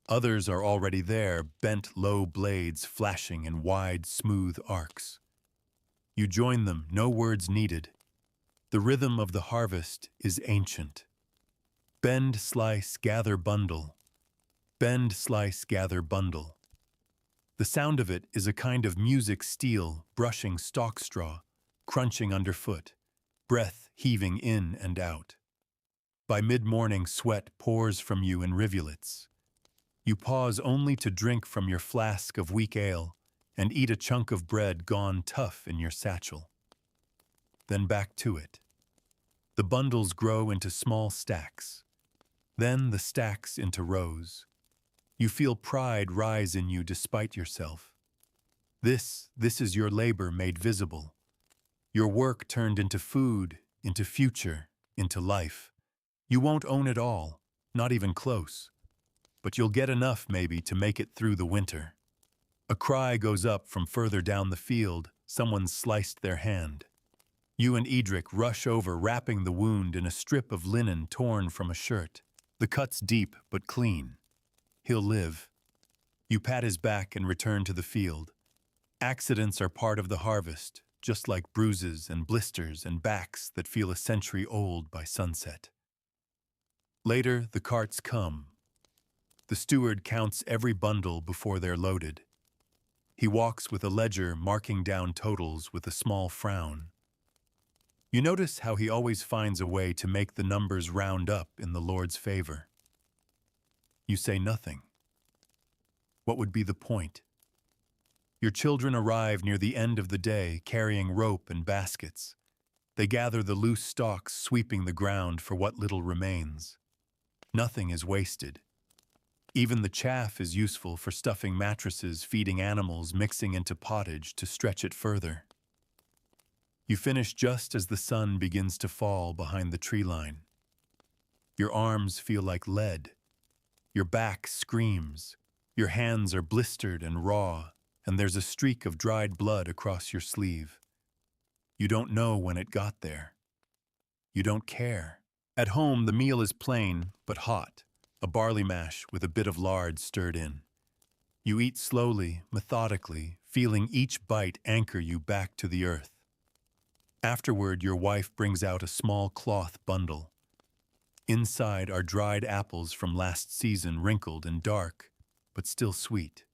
Others are already there, bent low blades flashing in wide, smooth arcs. You join them, no words needed. The rhythm of the harvest is ancient. Bend, slice, gather, bundle. Bend, slice, gather, bundle. The sound of it is a kind of music steel, brushing stalk straw, crunching underfoot, breath heaving in and out. By mid-morning, sweat pours from you in rivulets. You pause only to drink from your flask of weak ale and eat a chunk of bread gone tough in your satchel. Then back to it. The bundles grow into small stacks. Then the stacks into rows. You feel pride rise in you despite yourself. This is your labor made visible. Your work turned into food, into future, into life. You won't own it all, not even close. But you'll get enough, maybe, to make it through the winter. A cry goes up from further down the field. Someone's sliced their hand. You and Edric rush over, wrapping the wound in a strip of linen torn from a shirt. The cut's deep but clean. He'll live. You pat his back and return to the field. Accidents are part of the harvest, just like bruises and blisters and backs that feel a century old by sunset. Later, the carts come. The steward counts every bundle before they're loaded. He walks with a ledger marking down totals with a small frown. You notice how he always finds a way to make the numbers round up in the Lord's favor. You say nothing. What would be the point? Your children arrive near the end of the day carrying rope and baskets. They gather the loose stalks, sweeping the ground for what little remains. Nothing is wasted. Even the chaff is useful for stuffing mattresses, feeding animals, mixing into pottage to stretch it further. You finish just as the sun begins to fall behind the tree line. Your arms feel like lead. Your back screams. Your hands are blistered and raw, and there's a streak of dried blood across your sleeve. You don't know when it got there. You don't care. At home, the meal is plain but hot, a barley mash with a bit of lard stirred in. You eat slowly, methodically, feeling each bite anchor you back to the earth. Afterward, your wife brings out a small cloth bundle. Inside are dried apples from last season, wrinkled and dark, but still sweet.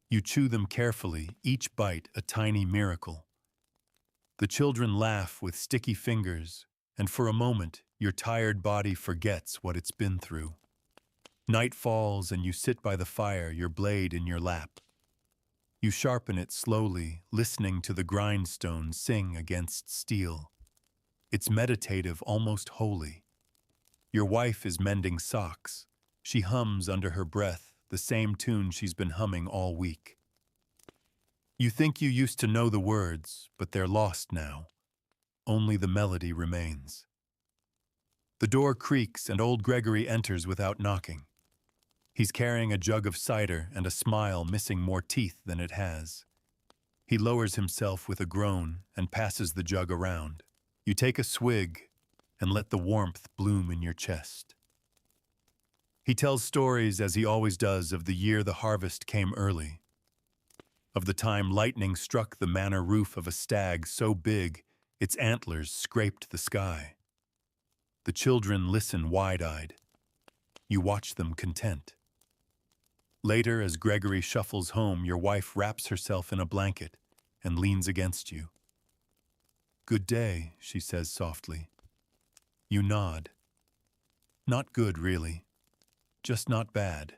You chew them carefully, each bite a tiny miracle. The children laugh with sticky fingers, and for a moment, your tired body forgets what it's been through. Night falls and you sit by the fire, your blade in your lap. You sharpen it slowly, listening to the grindstone sing against steel. It's meditative, almost holy. Your wife is mending socks. She hums under her breath, the same tune she's been humming all week. You think you used to know the words, but they're lost now. Only the melody remains. The door creaks and old Gregory enters without knocking. He's carrying a jug of cider and a smile missing more teeth than it has. He lowers himself with a groan and passes the jug around. You take a swig and let the warmth bloom in your chest. He tells stories, as he always does, of the year the harvest came early, of the time lightning struck the manor roof of a stag so big its antlers scraped the sky. The children listen wide-eyed. You watch them content. Later, as Gregory shuffles home, your wife wraps herself in a blanket and leans against you. "Good day," she says softly. You nod. Not good, really. Just not bad.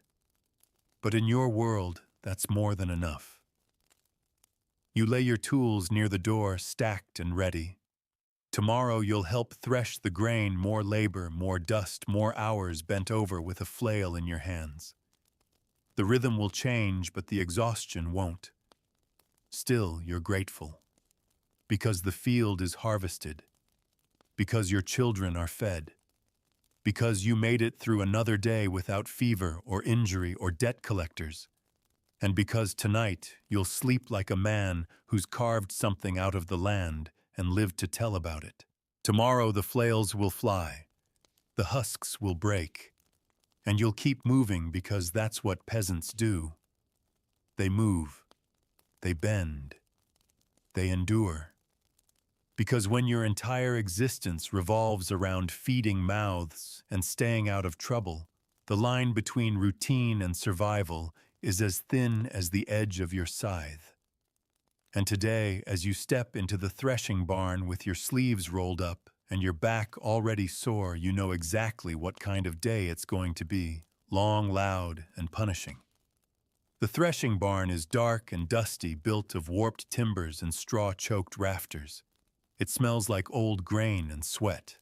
But in your world, that's more than enough. You lay your tools near the door, stacked and ready. Tomorrow you'll help thresh the grain, more labor, more dust, more hours bent over with a flail in your hands. The rhythm will change, but the exhaustion won't. Still, you're grateful. Because the field is harvested. Because your children are fed. Because you made it through another day without fever or injury or debt collectors. And because tonight you'll sleep like a man who's carved something out of the land and lived to tell about it. Tomorrow the flails will fly, the husks will break, and you'll keep moving because that's what peasants do. They move, they bend, they endure. Because when your entire existence revolves around feeding mouths and staying out of trouble, the line between routine and survival is as thin as the edge of your scythe. And today, as you step into the threshing barn with your sleeves rolled up and your back already sore, you know exactly what kind of day it's going to be, long, loud, and punishing. The threshing barn is dark and dusty, built of warped timbers and straw-choked rafters. It smells like old grain and sweat.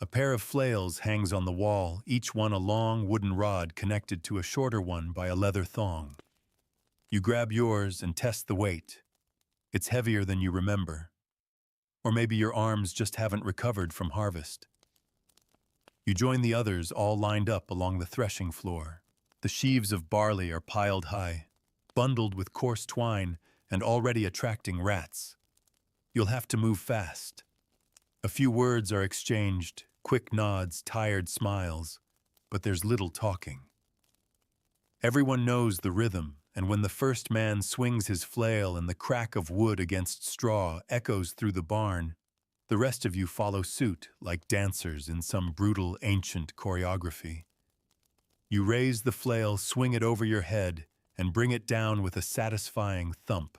A pair of flails hangs on the wall, each one a long wooden rod connected to a shorter one by a leather thong. You grab yours and test the weight. It's heavier than you remember. Or maybe your arms just haven't recovered from harvest. You join the others all lined up along the threshing floor. The sheaves of barley are piled high, bundled with coarse twine and already attracting rats. You'll have to move fast. A few words are exchanged, quick nods, tired smiles, but there's little talking. Everyone knows the rhythm, and when the first man swings his flail and the crack of wood against straw echoes through the barn, the rest of you follow suit like dancers in some brutal ancient choreography. You raise the flail, swing it over your head, and bring it down with a satisfying thump.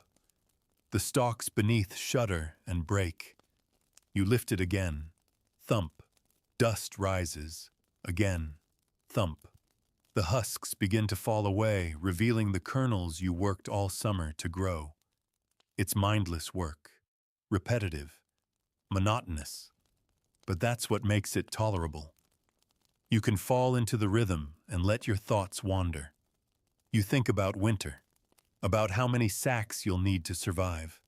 The stalks beneath shudder and break. You lift it again. Thump. Dust rises. Again. Thump. The husks begin to fall away, revealing the kernels you worked all summer to grow. It's mindless work. Repetitive. Monotonous. But that's what makes it tolerable. You can fall into the rhythm and let your thoughts wander. You think about winter. About how many sacks you'll need to survive.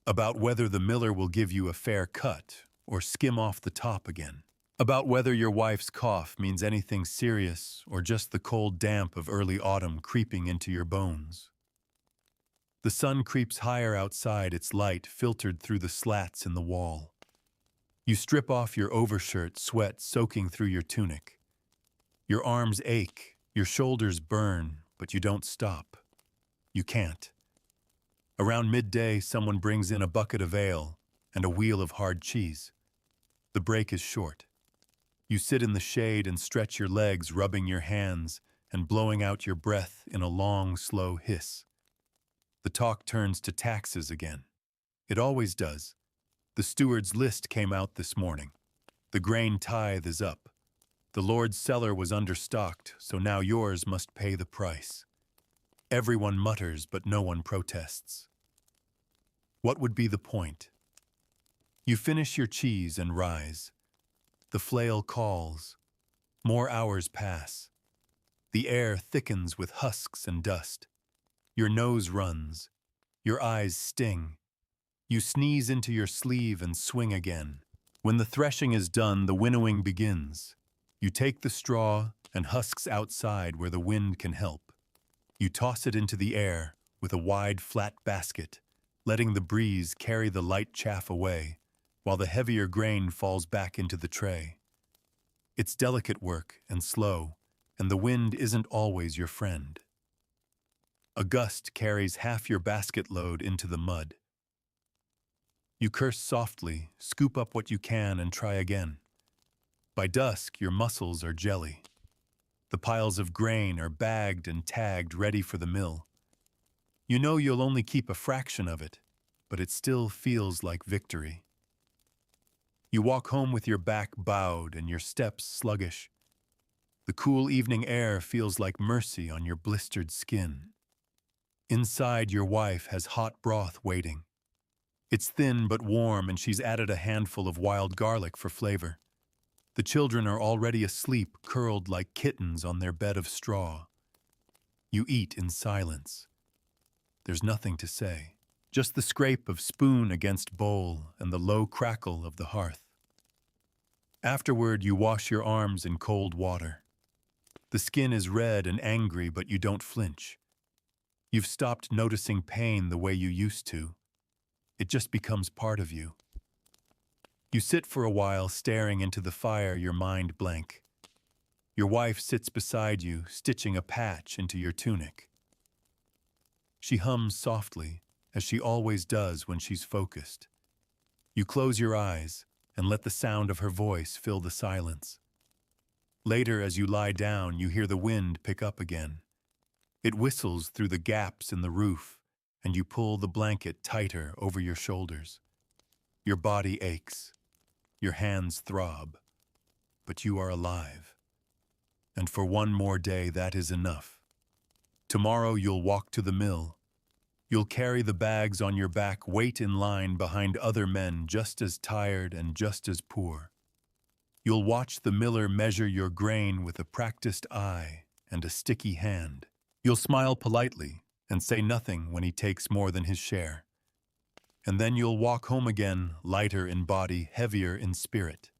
About whether the miller will give you a fair cut or skim off the top again. About whether your wife's cough means anything serious or just the cold damp of early autumn creeping into your bones. The sun creeps higher outside, its light filtered through the slats in the wall. You strip off your overshirt, sweat soaking through your tunic. Your arms ache, your shoulders burn, but you don't stop. You can't. Around midday, someone brings in a bucket of ale and a wheel of hard cheese. The break is short. You sit in the shade and stretch your legs, rubbing your hands and blowing out your breath in a long, slow hiss. The talk turns to taxes again. It always does. The steward's list came out this morning. The grain tithe is up. The Lord's cellar was understocked, so now yours must pay the price. Everyone mutters, but no one protests. What would be the point? You finish your cheese and rise. The flail calls. More hours pass. The air thickens with husks and dust. Your nose runs. Your eyes sting. You sneeze into your sleeve and swing again. When the threshing is done, the winnowing begins. You take the straw and husks outside where the wind can help. You toss it into the air with a wide, flat basket, letting the breeze carry the light chaff away, while the heavier grain falls back into the tray. It's delicate work and slow, and the wind isn't always your friend. A gust carries half your basket load into the mud. You curse softly, scoop up what you can, and try again. By dusk, your muscles are jelly. The piles of grain are bagged and tagged ready for the mill. You know you'll only keep a fraction of it, but it still feels like victory. You walk home with your back bowed and your steps sluggish. The cool evening air feels like mercy on your blistered skin. Inside, your wife has hot broth waiting. It's thin but warm, and she's added a handful of wild garlic for flavor. The children are already asleep, curled like kittens on their bed of straw. You eat in silence. There's nothing to say, just the scrape of spoon against bowl and the low crackle of the hearth. Afterward, you wash your arms in cold water. The skin is red and angry, but you don't flinch. You've stopped noticing pain the way you used to. It just becomes part of you. You sit for a while, staring into the fire, your mind blank. Your wife sits beside you, stitching a patch into your tunic. She hums softly, as she always does when she's focused. You close your eyes and let the sound of her voice fill the silence. Later, as you lie down, you hear the wind pick up again. It whistles through the gaps in the roof, and you pull the blanket tighter over your shoulders. Your body aches. Your hands throb. But you are alive. And for one more day, that is enough. Tomorrow you'll walk to the mill. You'll carry the bags on your back, wait in line behind other men just as tired and just as poor. You'll watch the miller measure your grain with a practiced eye and a sticky hand. You'll smile politely and say nothing when he takes more than his share. And then you'll walk home again, lighter in body, heavier in spirit.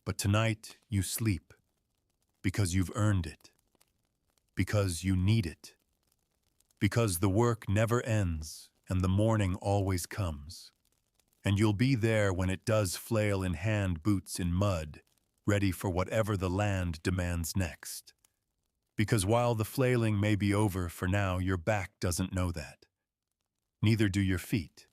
But tonight you sleep, because you've earned it, because you need it, because the work never ends and the morning always comes. And you'll be there when it does flail in hand boots in mud, ready for whatever the land demands next. Because while the flailing may be over for now, your back doesn't know that. Neither do your feet.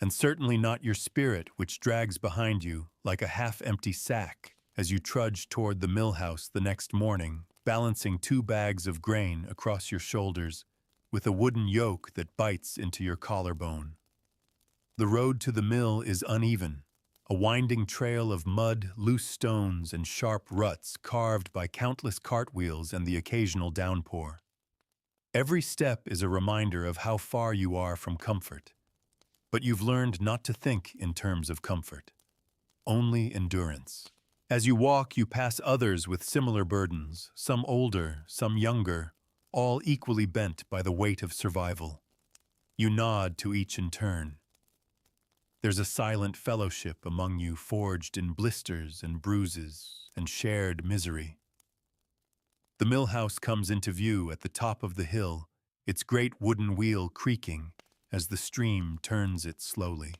And certainly not your spirit, which drags behind you like a half-empty sack as you trudge toward the mill house the next morning, balancing 2 bags of grain across your shoulders with a wooden yoke that bites into your collarbone. The road to the mill is uneven, a winding trail of mud, loose stones, and sharp ruts carved by countless cartwheels and the occasional downpour. Every step is a reminder of how far you are from comfort. But you've learned not to think in terms of comfort, only endurance. As you walk, you pass others with similar burdens, some older, some younger, all equally bent by the weight of survival. You nod to each in turn. There's a silent fellowship among you, forged in blisters and bruises and shared misery. The mill house comes into view at the top of the hill, its great wooden wheel creaking as the stream turns it slowly.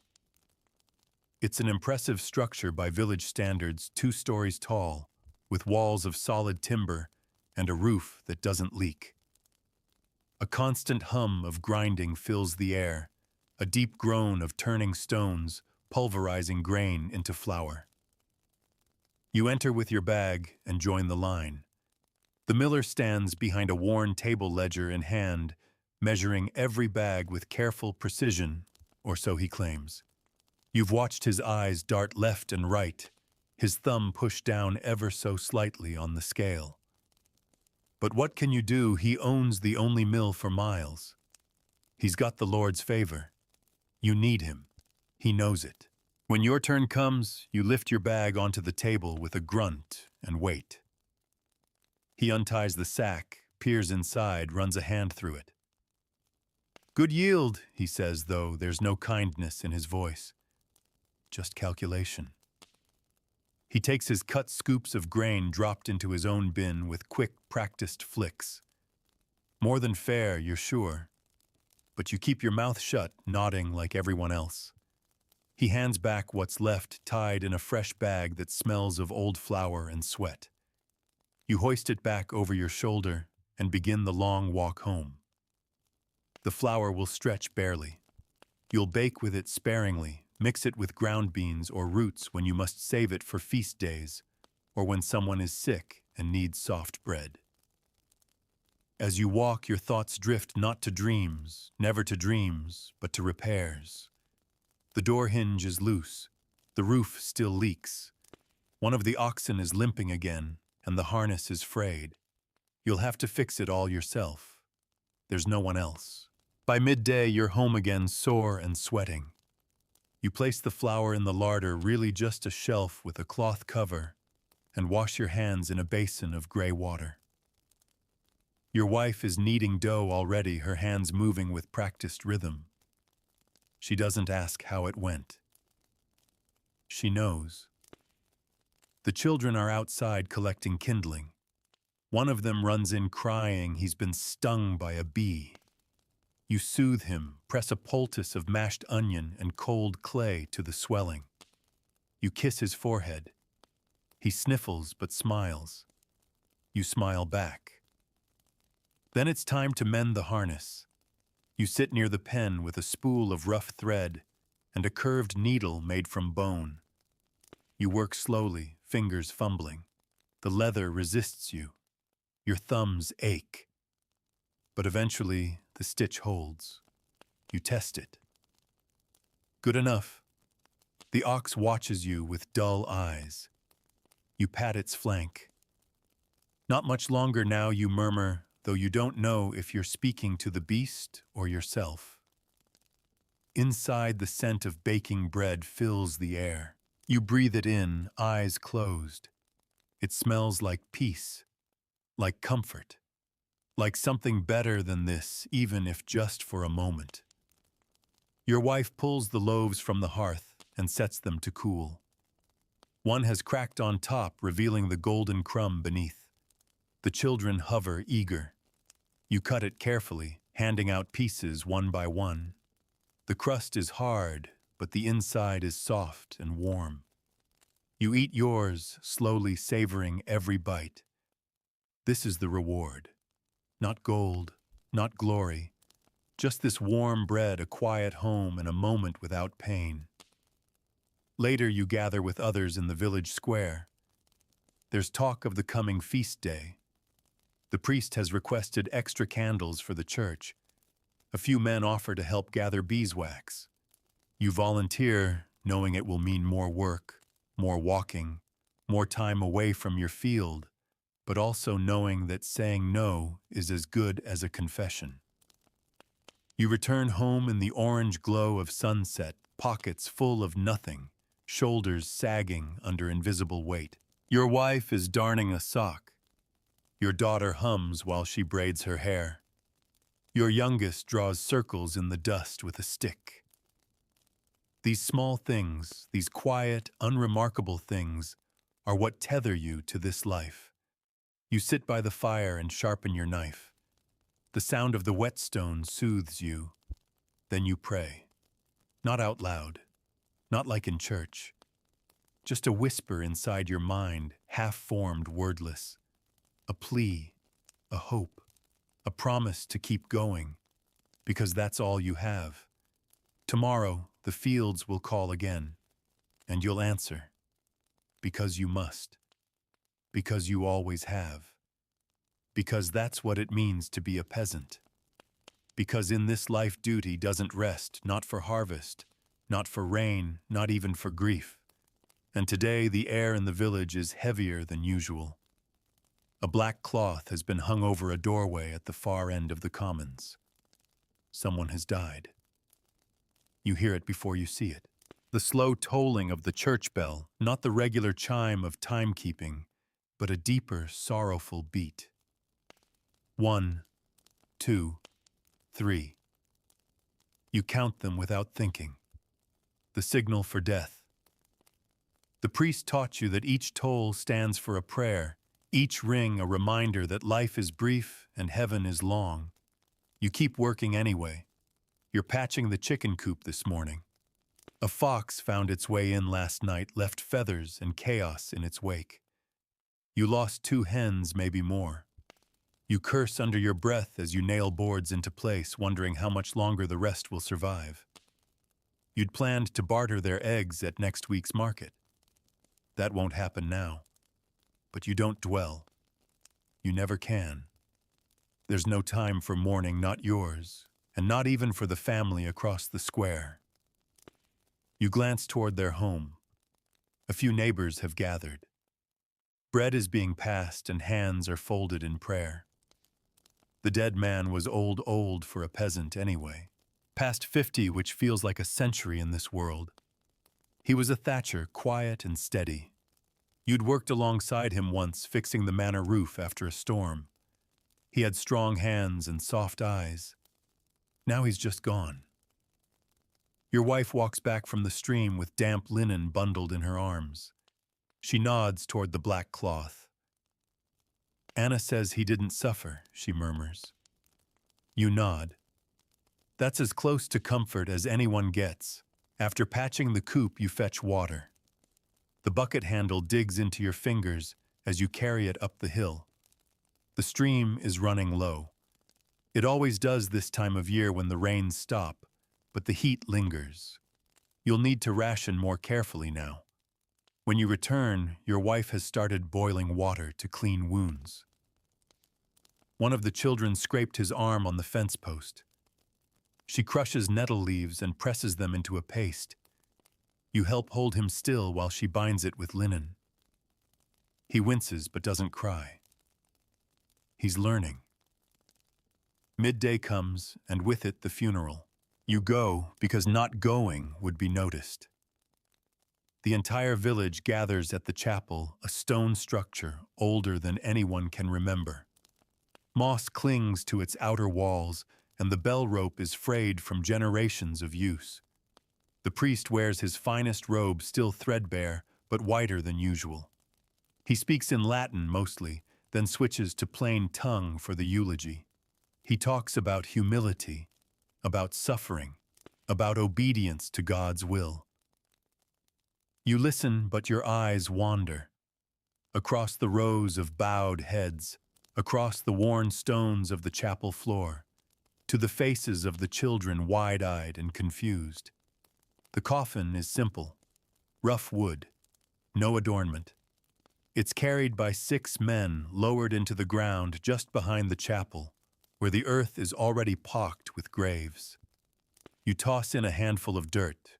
It's an impressive structure by village standards, 2 stories tall, with walls of solid timber and a roof that doesn't leak. A constant hum of grinding fills the air, a deep groan of turning stones, pulverizing grain into flour. You enter with your bag and join the line. The miller stands behind a worn table ledger in hand, measuring every bag with careful precision, or so he claims. You've watched his eyes dart left and right, his thumb pushed down ever so slightly on the scale. But what can you do? He owns the only mill for miles. He's got the Lord's favor. You need him. He knows it. When your turn comes, you lift your bag onto the table with a grunt and wait. He unties the sack, peers inside, runs a hand through it. "Good yield," he says, though there's no kindness in his voice. Just calculation. He takes his cut scoops of grain dropped into his own bin with quick, practiced flicks. More than fair, you're sure. But you keep your mouth shut, nodding like everyone else. He hands back what's left, tied in a fresh bag that smells of old flour and sweat. You hoist it back over your shoulder and begin the long walk home. The flour will stretch barely. You'll bake with it sparingly, mix it with ground beans or roots when you must save it for feast days, or when someone is sick and needs soft bread. As you walk, your thoughts drift not to dreams, never to dreams, but to repairs. The door hinge is loose. The roof still leaks. One of the oxen is limping again, and the harness is frayed. You'll have to fix it all yourself. There's no one else. By midday, you're home again, sore and sweating. You place the flour in the larder, really just a shelf with a cloth cover, and wash your hands in a basin of gray water. Your wife is kneading dough already, her hands moving with practiced rhythm. She doesn't ask how it went. She knows. The children are outside collecting kindling. One of them runs in crying he's been stung by a bee. You soothe him, press a poultice of mashed onion and cold clay to the swelling. You kiss his forehead. He sniffles but smiles. You smile back. Then it's time to mend the harness. You sit near the pen with a spool of rough thread and a curved needle made from bone. You work slowly, fingers fumbling. The leather resists you. Your thumbs ache. But eventually, the stitch holds. You test it. Good enough. The ox watches you with dull eyes. You pat its flank. Not much longer now, you murmur, though you don't know if you're speaking to the beast or yourself. Inside, the scent of baking bread fills the air. You breathe it in, eyes closed. It smells like peace, like comfort, like something better than this, even if just for a moment. Your wife pulls the loaves from the hearth and sets them to cool. One has cracked on top, revealing the golden crumb beneath. The children hover, eager. You cut it carefully, handing out pieces one by one. The crust is hard, but the inside is soft and warm. You eat yours, slowly savoring every bite. This is the reward. Not gold, not glory, just this warm bread, a quiet home, and a moment without pain. Later, you gather with others in the village square. There's talk of the coming feast day. The priest has requested extra candles for the church. A few men offer to help gather beeswax. You volunteer, knowing it will mean more work, more walking, more time away from your field, but also knowing that saying no is as good as a confession. You return home in the orange glow of sunset, pockets full of nothing, shoulders sagging under invisible weight. Your wife is darning a sock. Your daughter hums while she braids her hair. Your youngest draws circles in the dust with a stick. These small things, these quiet, unremarkable things, are what tether you to this life. You sit by the fire and sharpen your knife. The sound of the whetstone soothes you. Then you pray. Not out loud, not like in church. Just a whisper inside your mind, half-formed, wordless. A plea, a hope, a promise to keep going, because that's all you have. Tomorrow, the fields will call again, and you'll answer, because you must, because you always have, because that's what it means to be a peasant, because in this life duty doesn't rest, not for harvest, not for rain, not even for grief. And today the air in the village is heavier than usual. A black cloth has been hung over a doorway at the far end of the commons. Someone has died. You hear it before you see it. The slow tolling of the church bell, not the regular chime of timekeeping, but a deeper, sorrowful beat. 1, 2, 3. You count them without thinking. The signal for death. The priest taught you that each toll stands for a prayer, each ring a reminder that life is brief and heaven is long. You keep working anyway. You're patching the chicken coop this morning. A fox found its way in last night, left feathers and chaos in its wake. You lost 2 hens, maybe more. You curse under your breath as you nail boards into place, wondering how much longer the rest will survive. You'd planned to barter their eggs at next week's market. That won't happen now. But you don't dwell. You never can. There's no time for mourning, not yours, and not even for the family across the square. You glance toward their home. A few neighbors have gathered. Bread is being passed and hands are folded in prayer. The dead man was old for a peasant anyway. Past 50, which feels like a century in this world. He was a thatcher, quiet and steady. You'd worked alongside him once, fixing the manor roof after a storm. He had strong hands and soft eyes. Now he's just gone. Your wife walks back from the stream with damp linen bundled in her arms. She nods toward the black cloth. Anna says he didn't suffer, she murmurs. You nod. That's as close to comfort as anyone gets. After patching the coop, you fetch water. The bucket handle digs into your fingers as you carry it up the hill. The stream is running low. It always does this time of year when the rains stop, but the heat lingers. You'll need to ration more carefully now. When you return, your wife has started boiling water to clean wounds. One of the children scraped his arm on the fence post. She crushes nettle leaves and presses them into a paste. You help hold him still while she binds it with linen. He winces but doesn't cry. He's learning. Midday comes, and with it the funeral. You go because not going would be noticed. The entire village gathers at the chapel, a stone structure older than anyone can remember. Moss clings to its outer walls, and the bell rope is frayed from generations of use. The priest wears his finest robe, still threadbare, but whiter than usual. He speaks in Latin mostly, then switches to plain tongue for the eulogy. He talks about humility, about suffering, about obedience to God's will. You listen, but your eyes wander. Across the rows of bowed heads, across the worn stones of the chapel floor, to the faces of the children wide-eyed and confused. The coffin is simple, rough wood, no adornment. It's carried by 6 men lowered into the ground just behind the chapel, where the earth is already pocked with graves. You toss in a handful of dirt.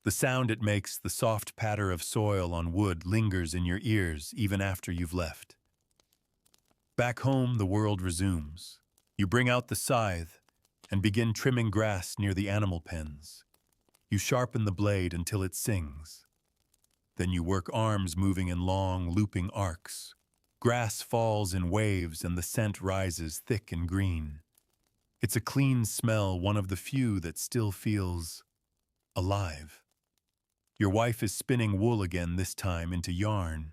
The sound it makes, the soft patter of soil on wood, lingers in your ears even after you've left. Back home, the world resumes. You bring out the scythe and begin trimming grass near the animal pens. You sharpen the blade until it sings. Then you work arms moving in long, looping arcs. Grass falls in waves and the scent rises thick and green. It's a clean smell, one of the few that still feels alive. Your wife is spinning wool again, this time into yarn.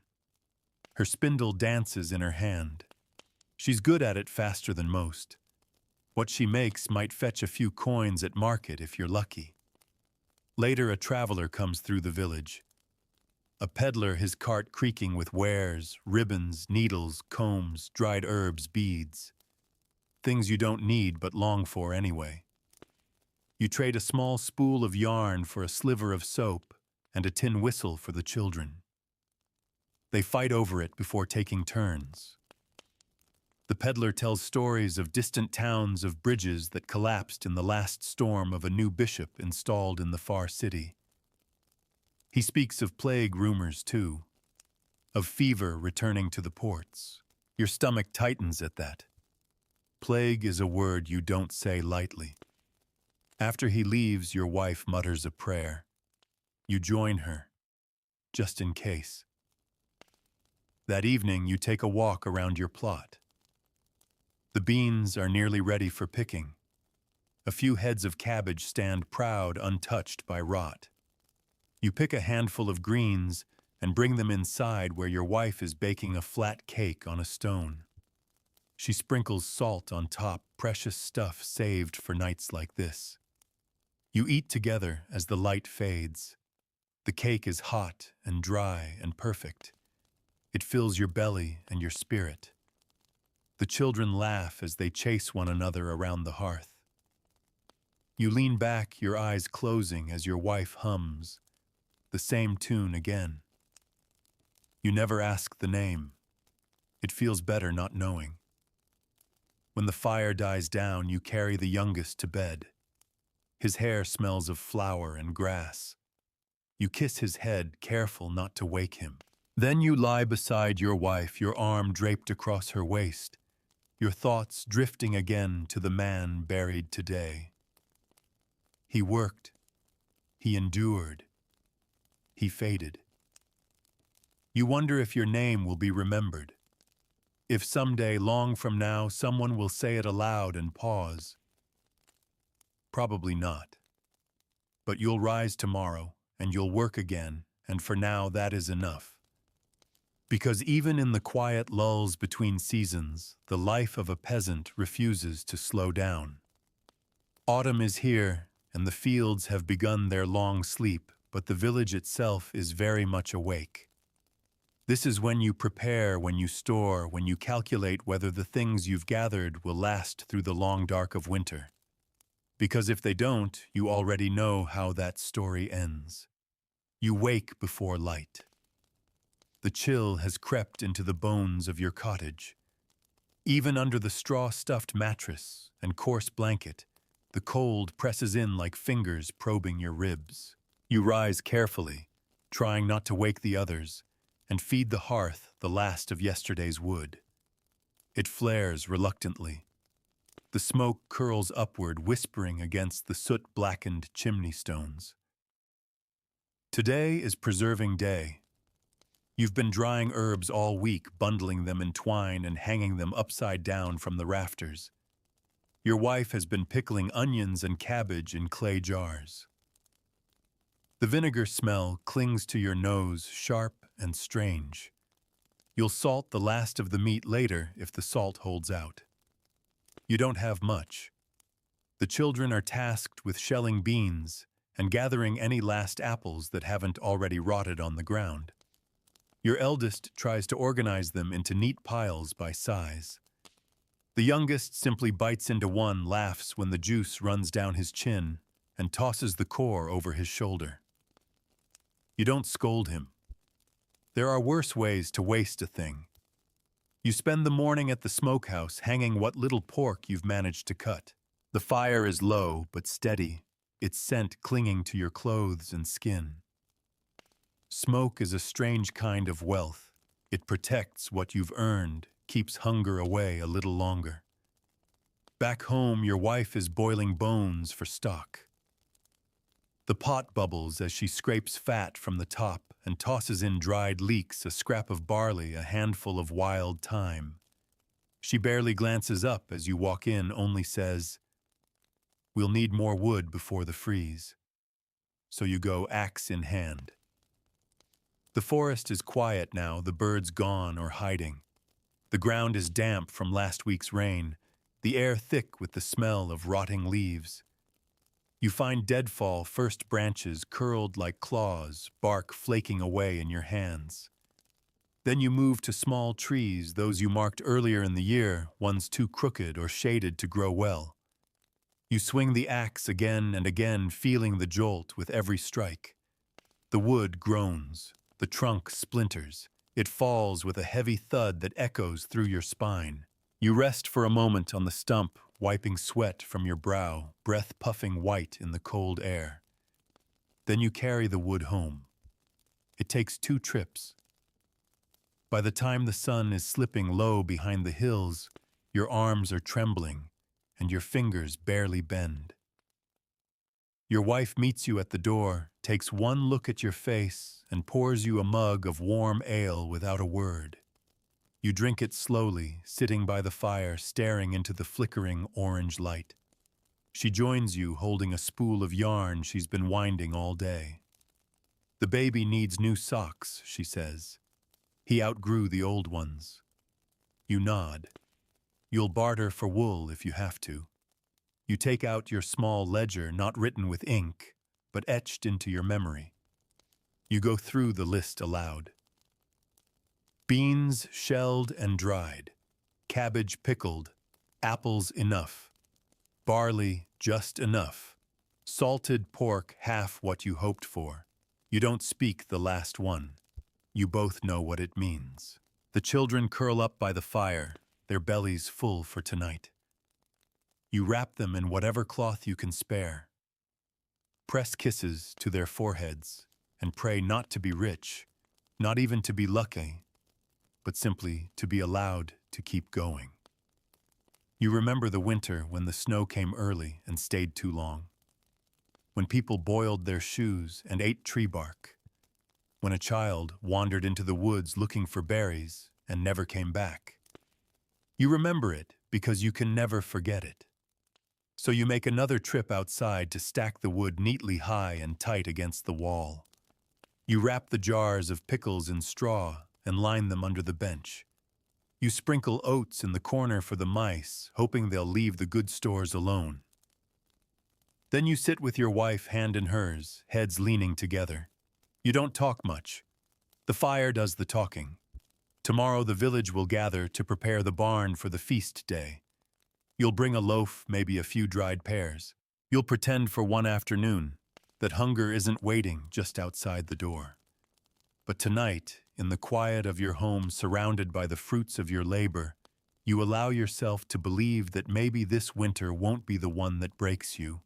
Her spindle dances in her hand. She's good at it, faster than most. What she makes might fetch a few coins at market if you're lucky. Later, a traveler comes through the village. A peddler, his cart creaking with wares, ribbons, needles, combs, dried herbs, beads. Things you don't need but long for anyway. You trade a small spool of yarn for a sliver of soap and a tin whistle for the children. They fight over it before taking turns. The peddler tells stories of distant towns, of bridges that collapsed in the last storm, of a new bishop installed in the far city. He speaks of plague rumors, too, of fever returning to the ports. Your stomach tightens at that. Plague is a word you don't say lightly. After he leaves, your wife mutters a prayer. You join her, just in case. That evening, you take a walk around your plot. The beans are nearly ready for picking. A few heads of cabbage stand proud, untouched by rot. You pick a handful of greens and bring them inside, where your wife is baking a flat cake on a stone. She sprinkles salt on top, precious stuff saved for nights like this. You eat together as the light fades. The cake is hot and dry and perfect. It fills your belly and your spirit. The children laugh as they chase one another around the hearth. You lean back, your eyes closing, as your wife hums the same tune again. You never ask the name. It feels better not knowing. When the fire dies down, you carry the youngest to bed. His hair smells of flower and grass. You kiss his head, careful not to wake him. Then you lie beside your wife, your arm draped across her waist, your thoughts drifting again to the man buried today. He worked. He endured. He faded. You wonder if your name will be remembered. If someday, long from now, someone will say it aloud and pause. Probably not. But you'll rise tomorrow, and you'll work again, and for now that is enough. Because even in the quiet lulls between seasons, the life of a peasant refuses to slow down. Autumn is here, and the fields have begun their long sleep, but the village itself is very much awake. This is when you prepare, when you store, when you calculate whether the things you've gathered will last through the long dark of winter. Because if they don't, you already know how that story ends. You wake before light. The chill has crept into the bones of your cottage. Even under the straw-stuffed mattress and coarse blanket, the cold presses in like fingers probing your ribs. You rise carefully, trying not to wake the others, and feed the hearth the last of yesterday's wood. It flares reluctantly. The smoke curls upward, whispering against the soot-blackened chimney stones. Today is preserving day. You've been drying herbs all week, bundling them in twine and hanging them upside down from the rafters. Your wife has been pickling onions and cabbage in clay jars. The vinegar smell clings to your nose, sharp and strange. You'll salt the last of the meat later if the salt holds out. You don't have much. The children are tasked with shelling beans and gathering any last apples that haven't already rotted on the ground. Your eldest tries to organize them into neat piles by size. The youngest simply bites into one, laughs when the juice runs down his chin, and tosses the core over his shoulder. You don't scold him. There are worse ways to waste a thing. You spend the morning at the smokehouse hanging what little pork you've managed to cut. The fire is low but steady, its scent clinging to your clothes and skin. Smoke is a strange kind of wealth. It protects what you've earned, keeps hunger away a little longer. Back home, your wife is boiling bones for stock. The pot bubbles as she scrapes fat from the top and tosses in dried leeks, a scrap of barley, a handful of wild thyme. She barely glances up as you walk in, only says, "We'll need more wood before the freeze." So you go axe in hand. The forest is quiet now, the birds gone or hiding. The ground is damp from last week's rain, the air thick with the smell of rotting leaves. You find deadfall first branches curled like claws, bark flaking away in your hands. Then you move to small trees, those you marked earlier in the year, ones too crooked or shaded to grow well. You swing the axe again and again, feeling the jolt with every strike. The wood groans. The trunk splinters. It falls with a heavy thud that echoes through your spine. You rest for a moment on the stump, wiping sweat from your brow, breath puffing white in the cold air. Then you carry the wood home. It takes 2 trips. By the time the sun is slipping low behind the hills, your arms are trembling and your fingers barely bend. Your wife meets you at the door, takes one look at your face, and pours you a mug of warm ale without a word. You drink it slowly, sitting by the fire, staring into the flickering orange light. She joins you, holding a spool of yarn she's been winding all day. "The baby needs new socks," she says. "He outgrew the old ones." You nod. You'll barter for wool if you have to. You take out your small ledger, not written with ink, but etched into your memory. You go through the list aloud. Beans shelled and dried, cabbage pickled, apples enough, barley just enough, salted pork half what you hoped for. You don't speak the last one. You both know what it means. The children curl up by the fire, their bellies full for tonight. You wrap them in whatever cloth you can spare. Press kisses to their foreheads and pray not to be rich, not even to be lucky, but simply to be allowed to keep going. You remember the winter when the snow came early and stayed too long, when people boiled their shoes and ate tree bark, when a child wandered into the woods looking for berries and never came back. You remember it because you can never forget it. So you make another trip outside to stack the wood neatly high and tight against the wall. You wrap the jars of pickles in straw and line them under the bench. You sprinkle oats in the corner for the mice, hoping they'll leave the good stores alone. Then you sit with your wife hand in hers, heads leaning together. You don't talk much. The fire does the talking. Tomorrow the village will gather to prepare the barn for the feast day. You'll bring a loaf, maybe a few dried pears. You'll pretend for one afternoon that hunger isn't waiting just outside the door. But tonight, in the quiet of your home surrounded by the fruits of your labor, you allow yourself to believe that maybe this winter won't be the one that breaks you.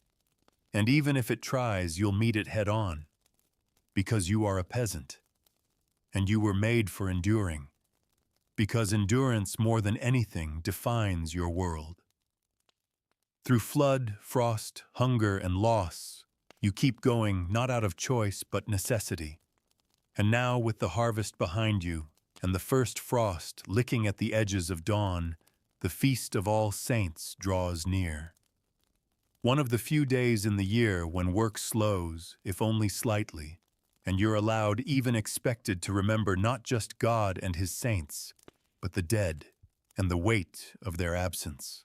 And even if it tries, you'll meet it head on. Because you are a peasant. And you were made for enduring. Because endurance more than anything defines your world. Through flood, frost, hunger, and loss, you keep going not out of choice but necessity. And now with the harvest behind you and the first frost licking at the edges of dawn, the feast of all saints draws near. One of the few days in the year when work slows, if only slightly, and you're allowed, even expected, to remember not just God and his saints, but the dead and the weight of their absence.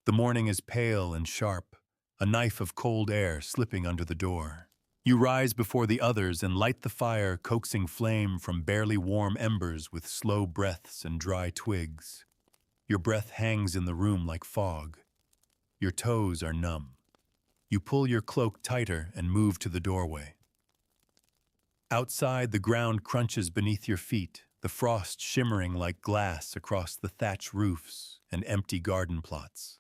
The morning is pale and sharp, a knife of cold air slipping under the door. You rise before the others and light the fire, coaxing flame from barely warm embers with slow breaths and dry twigs. Your breath hangs in the room like fog. Your toes are numb. You pull your cloak tighter and move to the doorway. Outside, the ground crunches beneath your feet, the frost shimmering like glass across the thatch roofs and empty garden plots.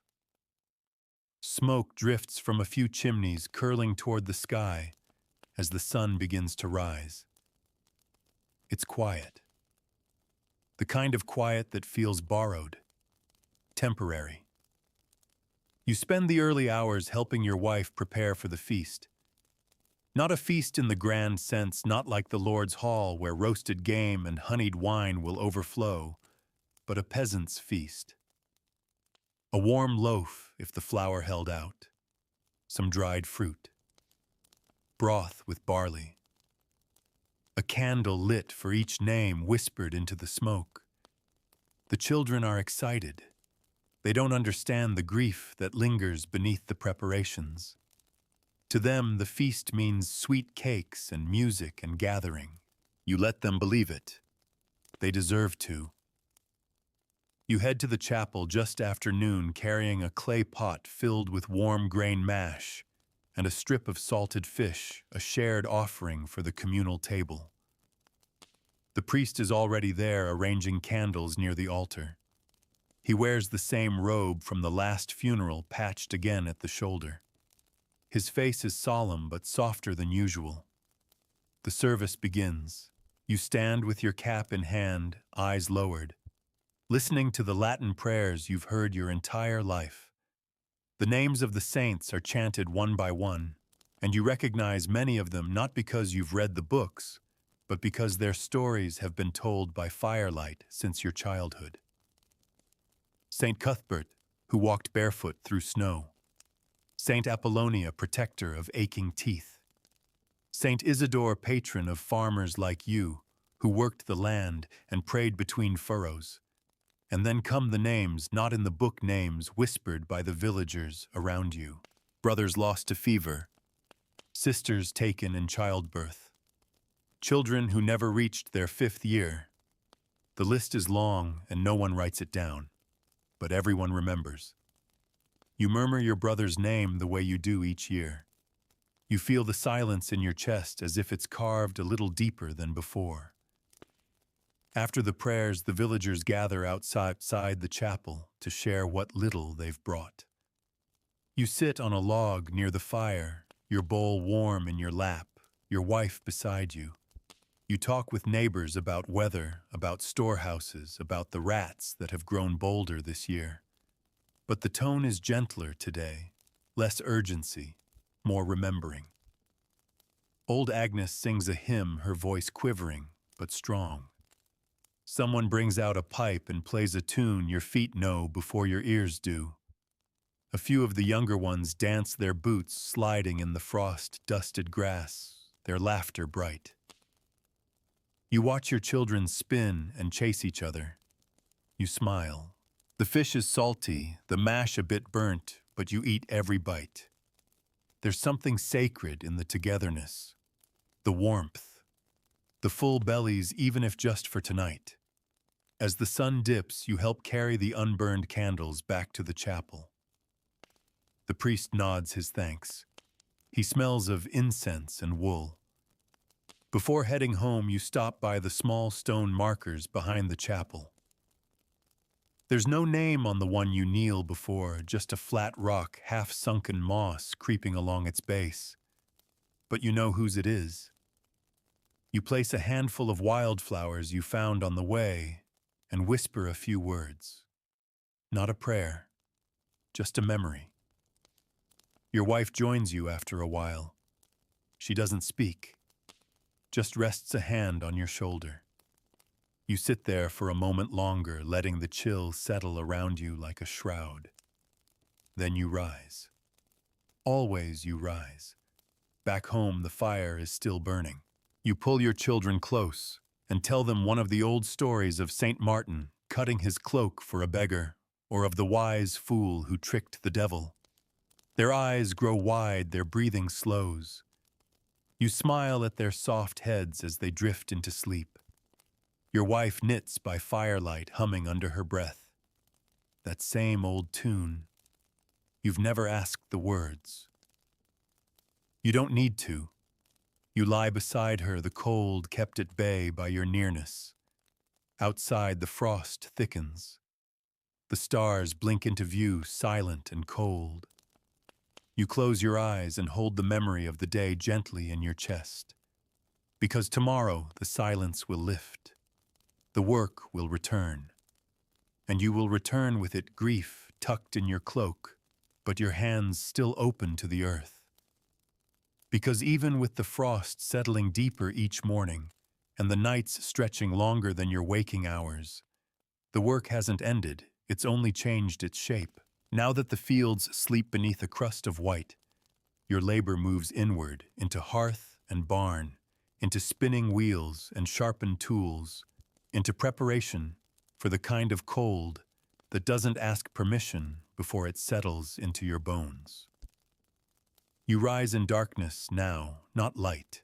Smoke drifts from a few chimneys curling toward the sky as the sun begins to rise. It's quiet. The kind of quiet that feels borrowed, temporary. You spend the early hours helping your wife prepare for the feast. Not a feast in the grand sense, not like the Lord's hall where roasted game and honeyed wine will overflow, but a peasant's feast. A warm loaf if the flour held out, some dried fruit, broth with barley, a candle lit for each name whispered into the smoke. The children are excited. They don't understand the grief that lingers beneath the preparations. To them, the feast means sweet cakes and music and gathering. You let them believe it. They deserve to. You head to the chapel just after noon carrying a clay pot filled with warm grain mash and a strip of salted fish, a shared offering for the communal table. The priest is already there arranging candles near the altar. He wears the same robe from the last funeral patched again at the shoulder. His face is solemn but softer than usual. The service begins. You stand with your cap in hand, eyes lowered, listening to the Latin prayers you've heard your entire life. The names of the saints are chanted one by one, and you recognize many of them not because you've read the books, but because their stories have been told by firelight since your childhood. Saint Cuthbert, who walked barefoot through snow. Saint Apollonia, protector of aching teeth. Saint Isidore, patron of farmers like you, who worked the land and prayed between furrows. And then come the names, not in the book names, whispered by the villagers around you. Brothers lost to fever. Sisters taken in childbirth. Children who never reached their 5th year. The list is long and no one writes it down, but everyone remembers. You murmur your brother's name the way you do each year. You feel the silence in your chest as if it's carved a little deeper than before. After the prayers, the villagers gather outside the chapel to share what little they've brought. You sit on a log near the fire, your bowl warm in your lap, your wife beside you. You talk with neighbors about weather, about storehouses, about the rats that have grown bolder this year. But the tone is gentler today, less urgency, more remembering. Old Agnes sings a hymn, her voice quivering, but strong. Someone brings out a pipe and plays a tune your feet know before your ears do. A few of the younger ones dance their boots sliding in the frost-dusted grass, their laughter bright. You watch your children spin and chase each other. You smile. The fish is salty, the mash a bit burnt, but you eat every bite. There's something sacred in the togetherness, the warmth, the full bellies even if just for tonight. As the sun dips, you help carry the unburned candles back to the chapel. The priest nods his thanks. He smells of incense and wool. Before heading home, you stop by the small stone markers behind the chapel. There's no name on the one you kneel before, just a flat rock, half-sunken moss creeping along its base. But you know whose it is. You place a handful of wildflowers you found on the way and whisper a few words. Not a prayer, just a memory. Your wife joins you after a while. She doesn't speak, just rests a hand on your shoulder. You sit there for a moment longer, letting the chill settle around you like a shroud. Then you rise. Always you rise. Back home, the fire is still burning. You pull your children close and tell them one of the old stories of Saint Martin cutting his cloak for a beggar, or of the wise fool who tricked the devil. Their eyes grow wide, their breathing slows. You smile at their soft heads as they drift into sleep. Your wife knits by firelight, humming under her breath. That same old tune. You've never asked the words. You don't need to. You lie beside her, the cold kept at bay by your nearness. Outside, the frost thickens. The stars blink into view, silent and cold. You close your eyes and hold the memory of the day gently in your chest. Because tomorrow the silence will lift. The work will return. And you will return with it, grief tucked in your cloak, but your hands still open to the earth. Because even with the frost settling deeper each morning, and the nights stretching longer than your waking hours, the work hasn't ended, it's only changed its shape. Now that the fields sleep beneath a crust of white, your labor moves inward, into hearth and barn, into spinning wheels and sharpened tools, into preparation for the kind of cold that doesn't ask permission before it settles into your bones. You rise in darkness now, not light.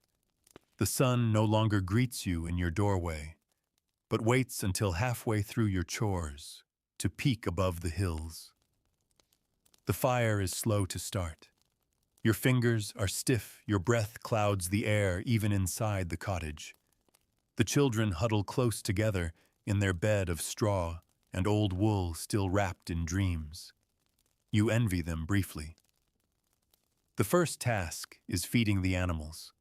The sun no longer greets you in your doorway, but waits until halfway through your chores to peek above the hills. The fire is slow to start. Your fingers are stiff, your breath clouds the air even inside the cottage. The children huddle close together in their bed of straw and old wool still wrapped in dreams. You envy them briefly. The first task is feeding the animals.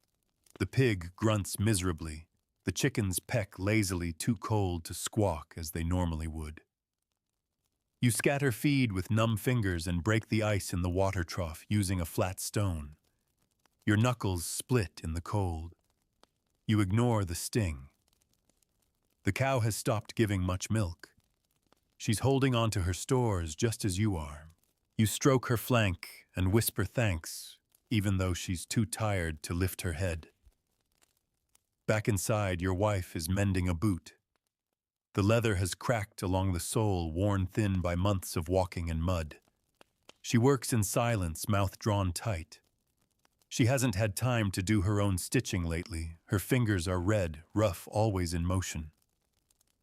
The pig grunts miserably. The chickens peck lazily, too cold to squawk as they normally would. You scatter feed with numb fingers and break the ice in the water trough using a flat stone. Your knuckles split in the cold. You ignore the sting. The cow has stopped giving much milk. She's holding on to her stores just as you are. You stroke her flank and whisper thanks, even though she's too tired to lift her head. Back inside, your wife is mending a boot. The leather has cracked along the sole, worn thin by months of walking in mud. She works in silence, mouth drawn tight. She hasn't had time to do her own stitching lately. Her fingers are red, rough, always in motion.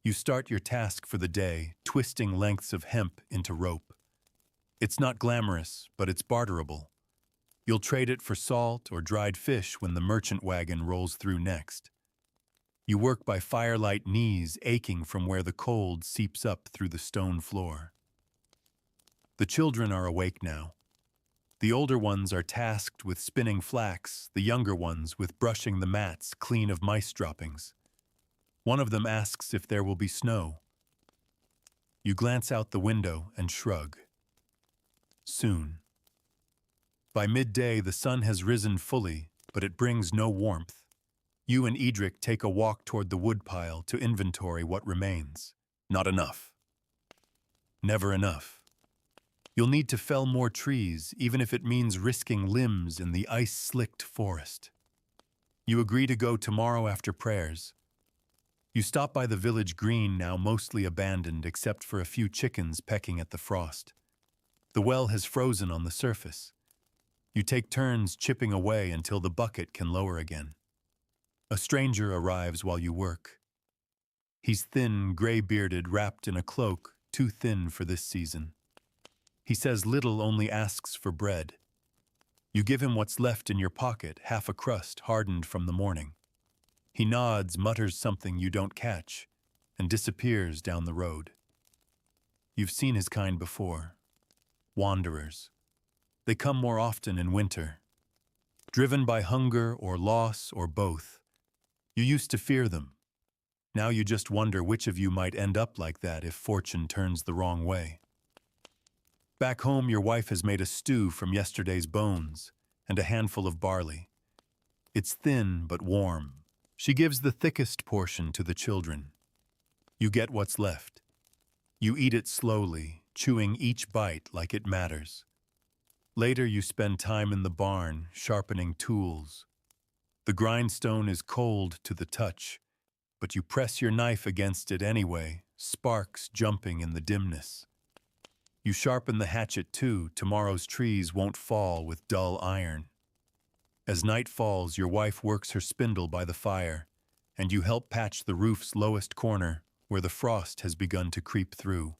You start your task for the day, twisting lengths of hemp into rope. It's not glamorous, but it's barterable. You'll trade it for salt or dried fish when the merchant wagon rolls through next. You work by firelight, knees aching from where the cold seeps up through the stone floor. The children are awake now. The older ones are tasked with spinning flax, the younger ones with brushing the mats clean of mice droppings. One of them asks if there will be snow. You glance out the window and shrug. Soon. By midday, the sun has risen fully, but it brings no warmth. You and Edric take a walk toward the woodpile to inventory what remains. Not enough. Never enough. You'll need to fell more trees, even if it means risking limbs in the ice-slicked forest. You agree to go tomorrow after prayers. You stop by the village green, now mostly abandoned except for a few chickens pecking at the frost. The well has frozen on the surface. You take turns chipping away until the bucket can lower again. A stranger arrives while you work. He's thin, gray-bearded, wrapped in a cloak, too thin for this season. He says little, only asks for bread. You give him what's left in your pocket, half a crust hardened from the morning. He nods, mutters something you don't catch, and disappears down the road. You've seen his kind before. Wanderers. They come more often in winter. Driven by hunger or loss or both. You used to fear them. Now you just wonder which of you might end up like that if fortune turns the wrong way. Back home, your wife has made a stew from yesterday's bones and a handful of barley. It's thin but warm. She gives the thickest portion to the children. You get what's left. You eat it slowly, chewing each bite like it matters. Later, you spend time in the barn, sharpening tools. The grindstone is cold to the touch, but you press your knife against it anyway, sparks jumping in the dimness. You sharpen the hatchet too, tomorrow's trees won't fall with dull iron. As night falls, your wife works her spindle by the fire, and you help patch the roof's lowest corner where the frost has begun to creep through.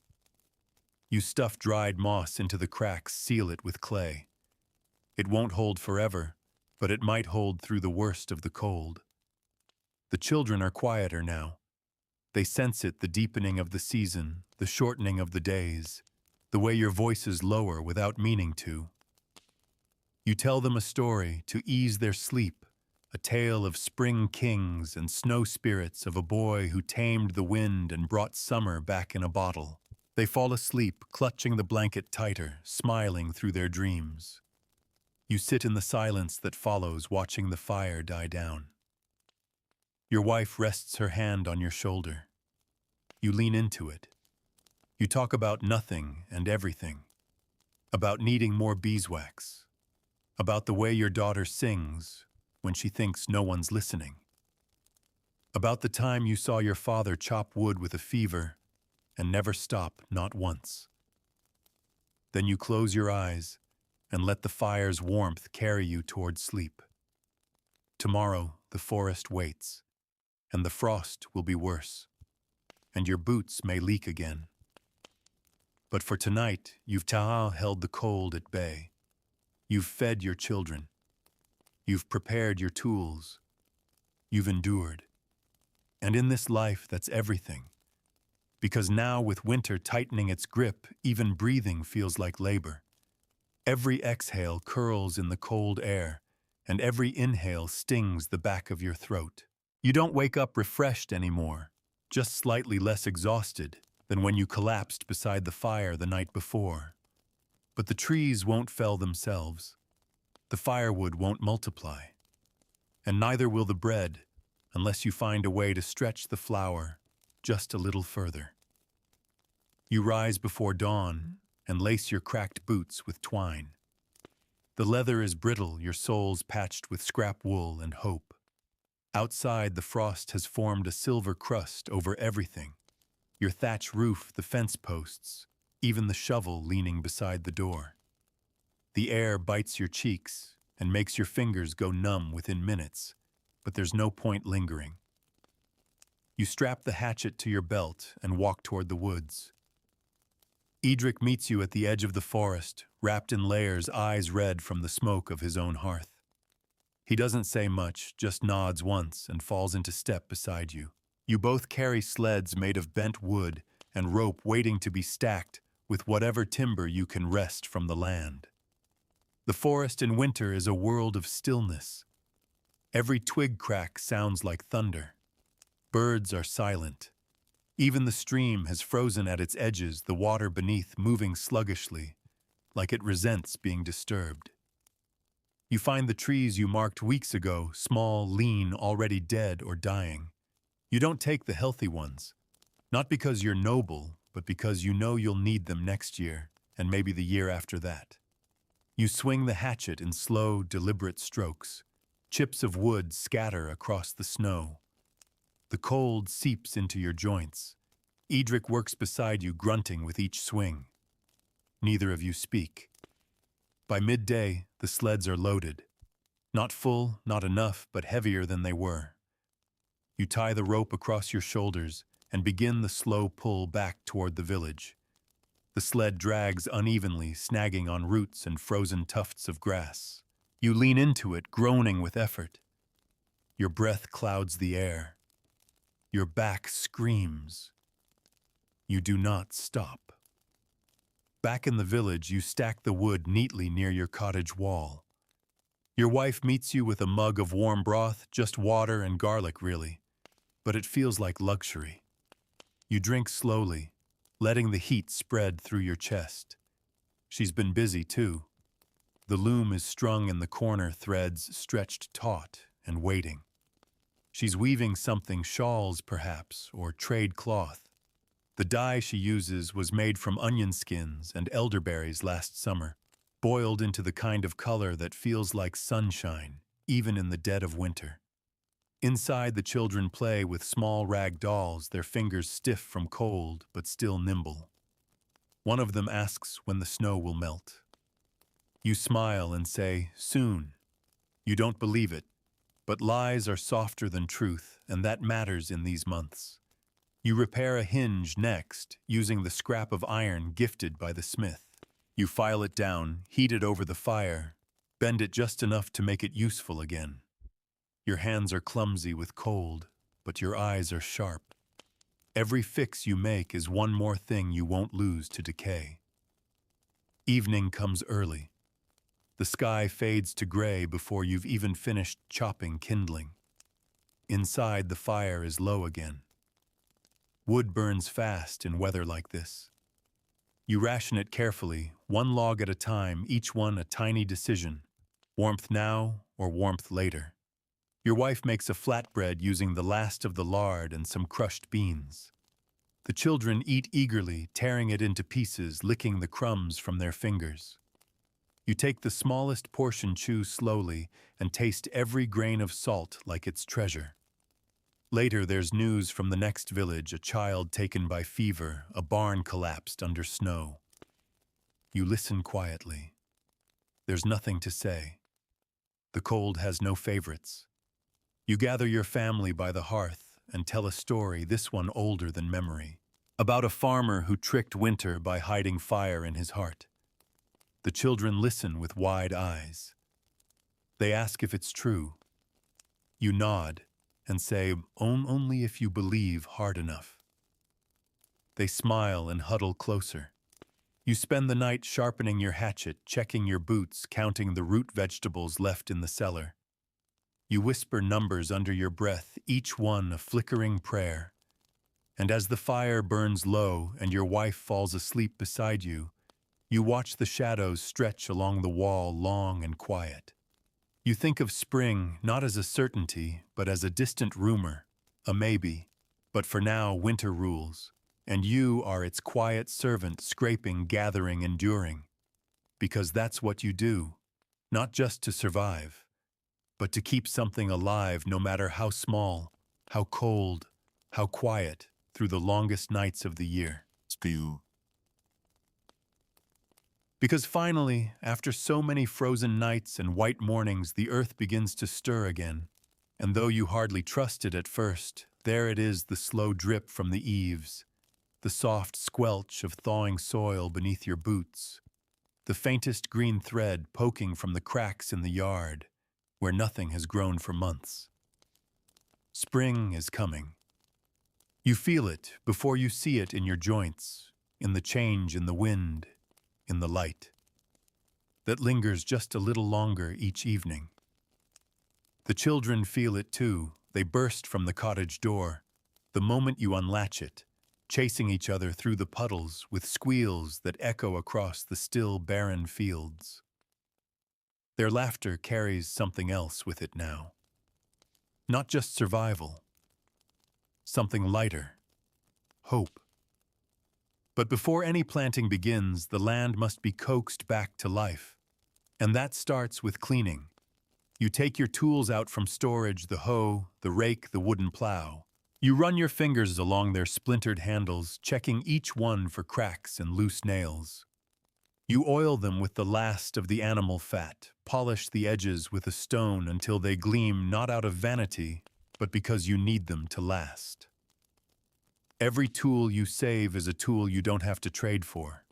You stuff dried moss into the cracks, seal it with clay. It won't hold forever, but it might hold through the worst of the cold. The children are quieter now. They sense it, the deepening of the season, the shortening of the days, the way your voices lower without meaning to. You tell them a story to ease their sleep, a tale of spring kings and snow spirits, of a boy who tamed the wind and brought summer back in a bottle. They fall asleep, clutching the blanket tighter, smiling through their dreams. You sit in the silence that follows, watching the fire die down. Your wife rests her hand on your shoulder. You lean into it. You talk about nothing and everything. About needing more beeswax. About the way your daughter sings when she thinks no one's listening. About the time you saw your father chop wood with a fever and never stop, not once. Then you close your eyes and let the fire's warmth carry you toward sleep. Tomorrow, the forest waits, and the frost will be worse, and your boots may leak again. But for tonight, you've held the cold at bay. You've fed your children. You've prepared your tools. You've endured. And in this life, that's everything. Because now, with winter tightening its grip, even breathing feels like labor. Every exhale curls in the cold air, and every inhale stings the back of your throat. You don't wake up refreshed anymore, just slightly less exhausted than when you collapsed beside the fire the night before. But the trees won't fell themselves. The firewood won't multiply. And neither will the bread, unless you find a way to stretch the flour just a little further. You rise before dawn and lace your cracked boots with twine. The leather is brittle, your soles patched with scrap wool and hope. Outside, the frost has formed a silver crust over everything. Your thatch roof, the fence posts, even the shovel leaning beside the door. The air bites your cheeks and makes your fingers go numb within minutes, but there's no point lingering. You strap the hatchet to your belt and walk toward the woods. Edric meets you at the edge of the forest, wrapped in layers, eyes red from the smoke of his own hearth. He doesn't say much, just nods once and falls into step beside you. You both carry sleds made of bent wood and rope waiting to be stacked with whatever timber you can wrest from the land. The forest in winter is a world of stillness. Every twig crack sounds like thunder. Birds are silent. Even the stream has frozen at its edges, the water beneath moving sluggishly, like it resents being disturbed. You find the trees you marked weeks ago, small, lean, already dead or dying. You don't take the healthy ones, not because you're noble, but because you know you'll need them next year, and maybe the year after that. You swing the hatchet in slow, deliberate strokes. Chips of wood scatter across the snow. The cold seeps into your joints. Edric works beside you, grunting with each swing. Neither of you speak. By midday, the sleds are loaded. Not full, not enough, but heavier than they were. You tie the rope across your shoulders and begin the slow pull back toward the village. The sled drags unevenly, snagging on roots and frozen tufts of grass. You lean into it, groaning with effort. Your breath clouds the air. Your back screams. You do not stop. Back in the village, you stack the wood neatly near your cottage wall. Your wife meets you with a mug of warm broth, just water and garlic, really. But it feels like luxury. You drink slowly, letting the heat spread through your chest. She's been busy, too. The loom is strung in the corner, threads stretched taut and waiting. She's weaving something, shawls perhaps, or trade cloth. The dye she uses was made from onion skins and elderberries last summer, boiled into the kind of color that feels like sunshine, even in the dead of winter. Inside, the children play with small rag dolls, their fingers stiff from cold but still nimble. One of them asks when the snow will melt. You smile and say, soon. You don't believe it, but lies are softer than truth, and that matters in these months. You repair a hinge next, using the scrap of iron gifted by the smith. You file it down, heat it over the fire, bend it just enough to make it useful again. Your hands are clumsy with cold, but your eyes are sharp. Every fix you make is one more thing you won't lose to decay. Evening comes early. The sky fades to gray before you've even finished chopping kindling. Inside, the fire is low again. Wood burns fast in weather like this. You ration it carefully, one log at a time, each one a tiny decision. Warmth now or warmth later. Your wife makes a flatbread using the last of the lard and some crushed beans. The children eat eagerly, tearing it into pieces, licking the crumbs from their fingers. You take the smallest portion, chew slowly, and taste every grain of salt like it's treasure. Later, there's news from the next village, a child taken by fever, a barn collapsed under snow. You listen quietly. There's nothing to say. The cold has no favorites. You gather your family by the hearth and tell a story, this one older than memory, about a farmer who tricked winter by hiding fire in his heart. The children listen with wide eyes. They ask if it's true. You nod and say, only if you believe hard enough. They smile and huddle closer. You spend the night sharpening your hatchet, checking your boots, counting the root vegetables left in the cellar. You whisper numbers under your breath, each one a flickering prayer. And as the fire burns low and your wife falls asleep beside you, you watch the shadows stretch along the wall, long and quiet. You think of spring not as a certainty, but as a distant rumor, a maybe. But for now, winter rules, and you are its quiet servant, scraping, gathering, enduring. Because that's what you do, not just to survive, but to keep something alive, no matter how small, how cold, how quiet, through the longest nights of the year. Spew. Because finally, after so many frozen nights and white mornings, the earth begins to stir again. And though you hardly trust it at first, there it is, the slow drip from the eaves, the soft squelch of thawing soil beneath your boots, the faintest green thread poking from the cracks in the yard. where nothing has grown for months. Spring is coming. You feel it before you see it in your joints, in the change in the wind, in the light that lingers just a little longer each evening. The children feel it too. They burst from the cottage door, the moment you unlatch it, chasing each other through the puddles with squeals that echo across the still barren fields. Their laughter carries something else with it now. Not just survival, something lighter, hope. But before any planting begins, the land must be coaxed back to life. And that starts with cleaning. You take your tools out from storage, the hoe, the rake, the wooden plow. You run your fingers along their splintered handles, checking each one for cracks and loose nails. You oil them with the last of the animal fat, polish the edges with a stone until they gleam not out of vanity, but because you need them to last. Every tool you save is a tool you don't have to trade for.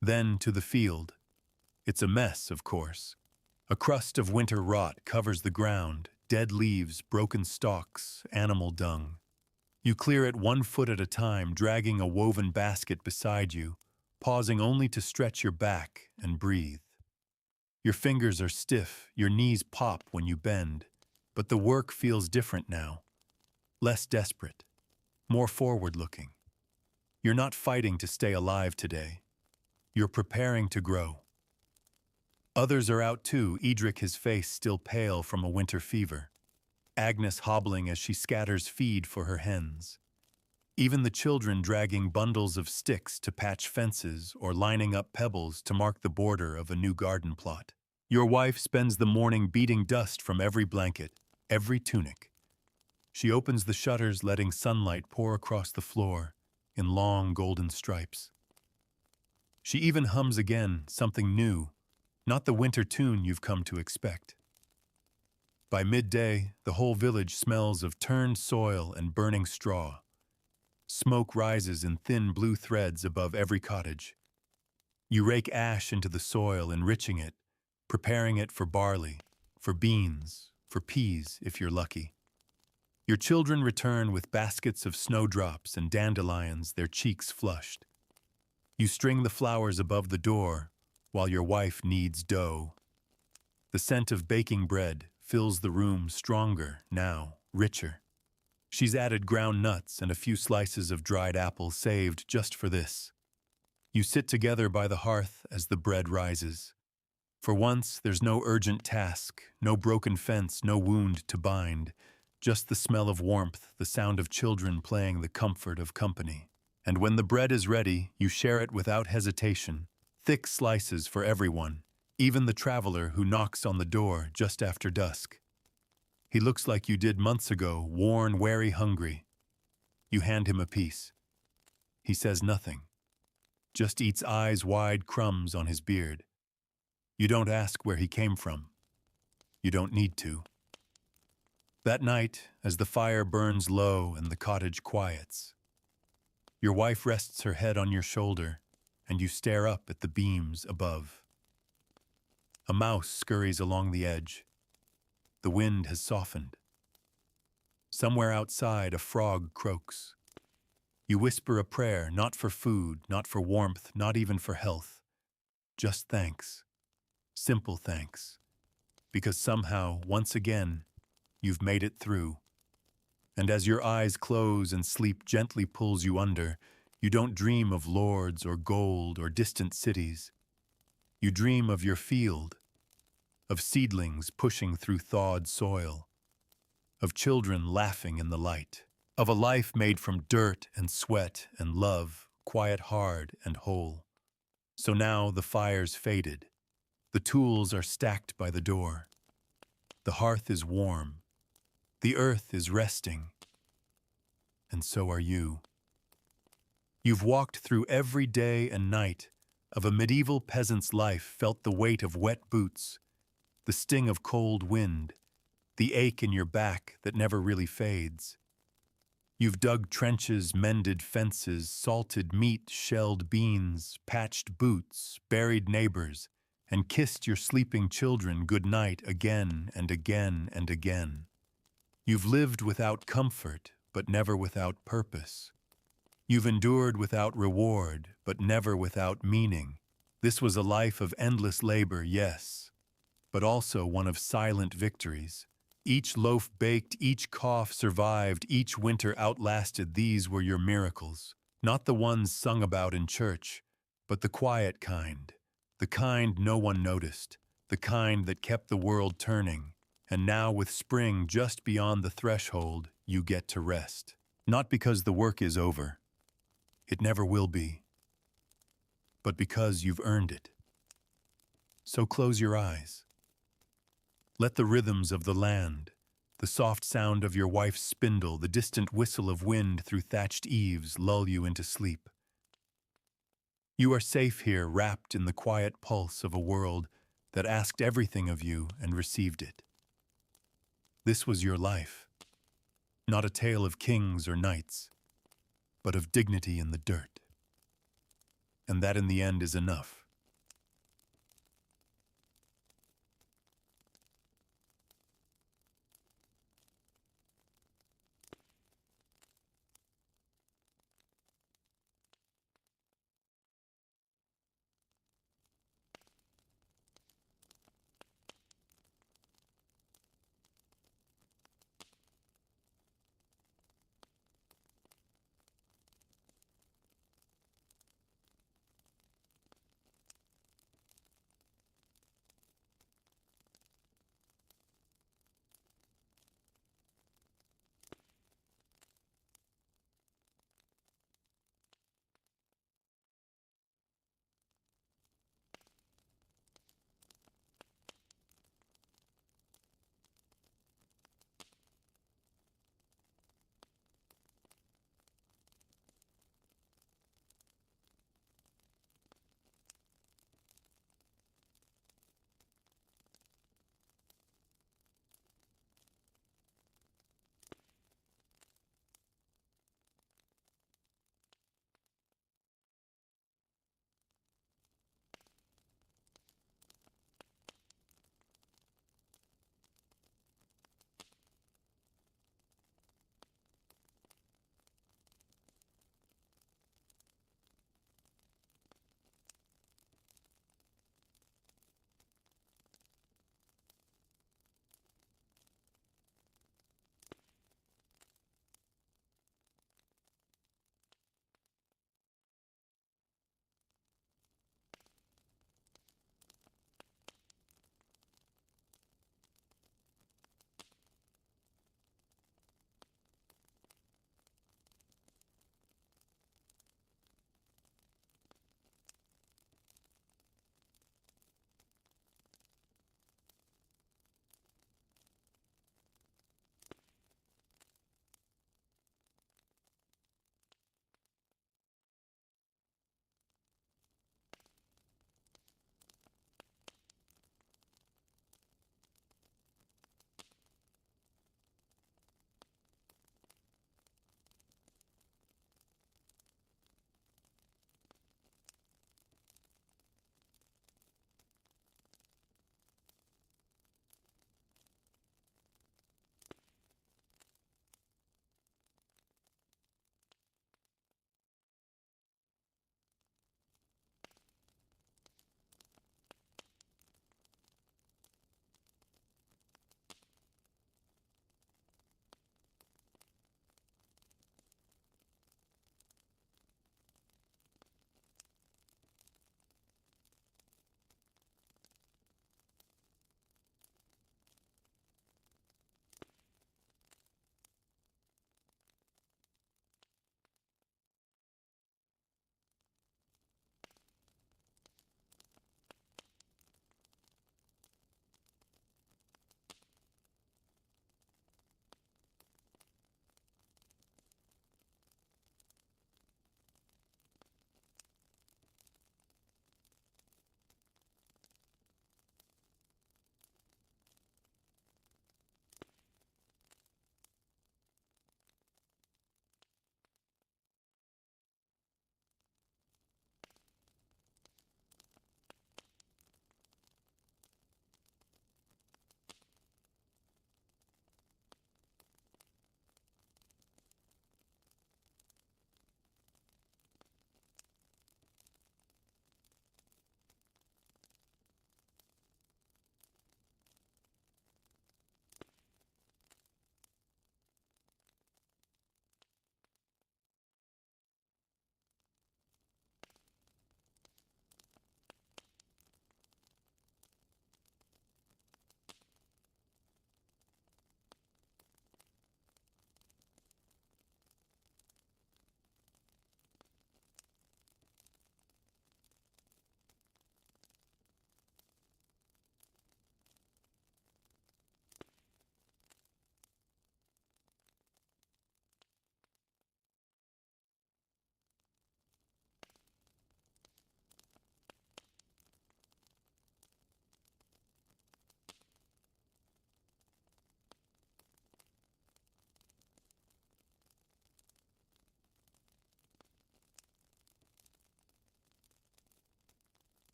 Then to the field. It's a mess, of course. A crust of winter rot covers the ground, dead leaves, broken stalks, animal dung. You clear it 1 foot at a time, dragging a woven basket beside you, pausing only to stretch your back and breathe. Your fingers are stiff, your knees pop when you bend, but the work feels different now. Less desperate, more forward-looking. You're not fighting to stay alive today. You're preparing to grow. Others are out too, Edric, his face still pale from a winter fever. Agnes hobbling as she scatters feed for her hens. Even the children dragging bundles of sticks to patch fences or lining up pebbles to mark the border of a new garden plot. Your wife spends the morning beating dust from every blanket, every tunic. She opens the shutters, letting sunlight pour across the floor in long golden stripes. She even hums again, something new, not the winter tune you've come to expect. By midday, the whole village smells of turned soil and burning straw. Smoke rises in thin blue threads above every cottage. You rake ash into the soil, enriching it, preparing it for barley, for beans, for peas if you're lucky. Your children return with baskets of snowdrops and dandelions, their cheeks flushed. You string the flowers above the door while your wife kneads dough. The scent of baking bread fills the room, stronger now, richer. She's added ground nuts and a few slices of dried apple saved just for this. You sit together by the hearth as the bread rises. For once, there's no urgent task, no broken fence, no wound to bind, just the smell of warmth, the sound of children playing, the comfort of company. And when the bread is ready, you share it without hesitation, thick slices for everyone, even the traveler who knocks on the door just after dusk. He looks like you did months ago, worn, weary, hungry. You hand him a piece. He says nothing, just eats eyes-wide crumbs on his beard. You don't ask where he came from. You don't need to. That night, as the fire burns low and the cottage quiets, your wife rests her head on your shoulder, and you stare up at the beams above. A mouse scurries along the edge. The wind has softened. Somewhere outside, a frog croaks. You whisper a prayer, not for food, not for warmth, not even for health. Just thanks. Simple thanks. Because somehow, once again, you've made it through. And as your eyes close and sleep gently pulls you under, you don't dream of lords or gold or distant cities. You dream of your field, of seedlings pushing through thawed soil, of children laughing in the light, of a life made from dirt and sweat and love, quiet, hard, and whole. So now the fire's faded. The tools are stacked by the door. The hearth is warm. The earth is resting. And so are you. You've walked through every day and night of a medieval peasant's life, felt the weight of wet boots, the sting of cold wind, the ache in your back that never really fades. You've dug trenches, mended fences, salted meat, shelled beans, patched boots, buried neighbors, and kissed your sleeping children good night again and again and again. You've lived without comfort, but never without purpose. You've endured without reward, but never without meaning. This was a life of endless labor, yes, but also one of silent victories. Each loaf baked, each cough survived, each winter outlasted. These were your miracles. Not the ones sung about in church, but the quiet kind. The kind no one noticed. The kind that kept the world turning. And now with spring just beyond the threshold, you get to rest. Not because the work is over. It never will be. But because you've earned it. So close your eyes. Let the rhythms of the land, the soft sound of your wife's spindle, the distant whistle of wind through thatched eaves lull you into sleep. You are safe here, wrapped in the quiet pulse of a world that asked everything of you and received it. This was your life, not a tale of kings or knights, but of dignity in the dirt. And that in the end is enough.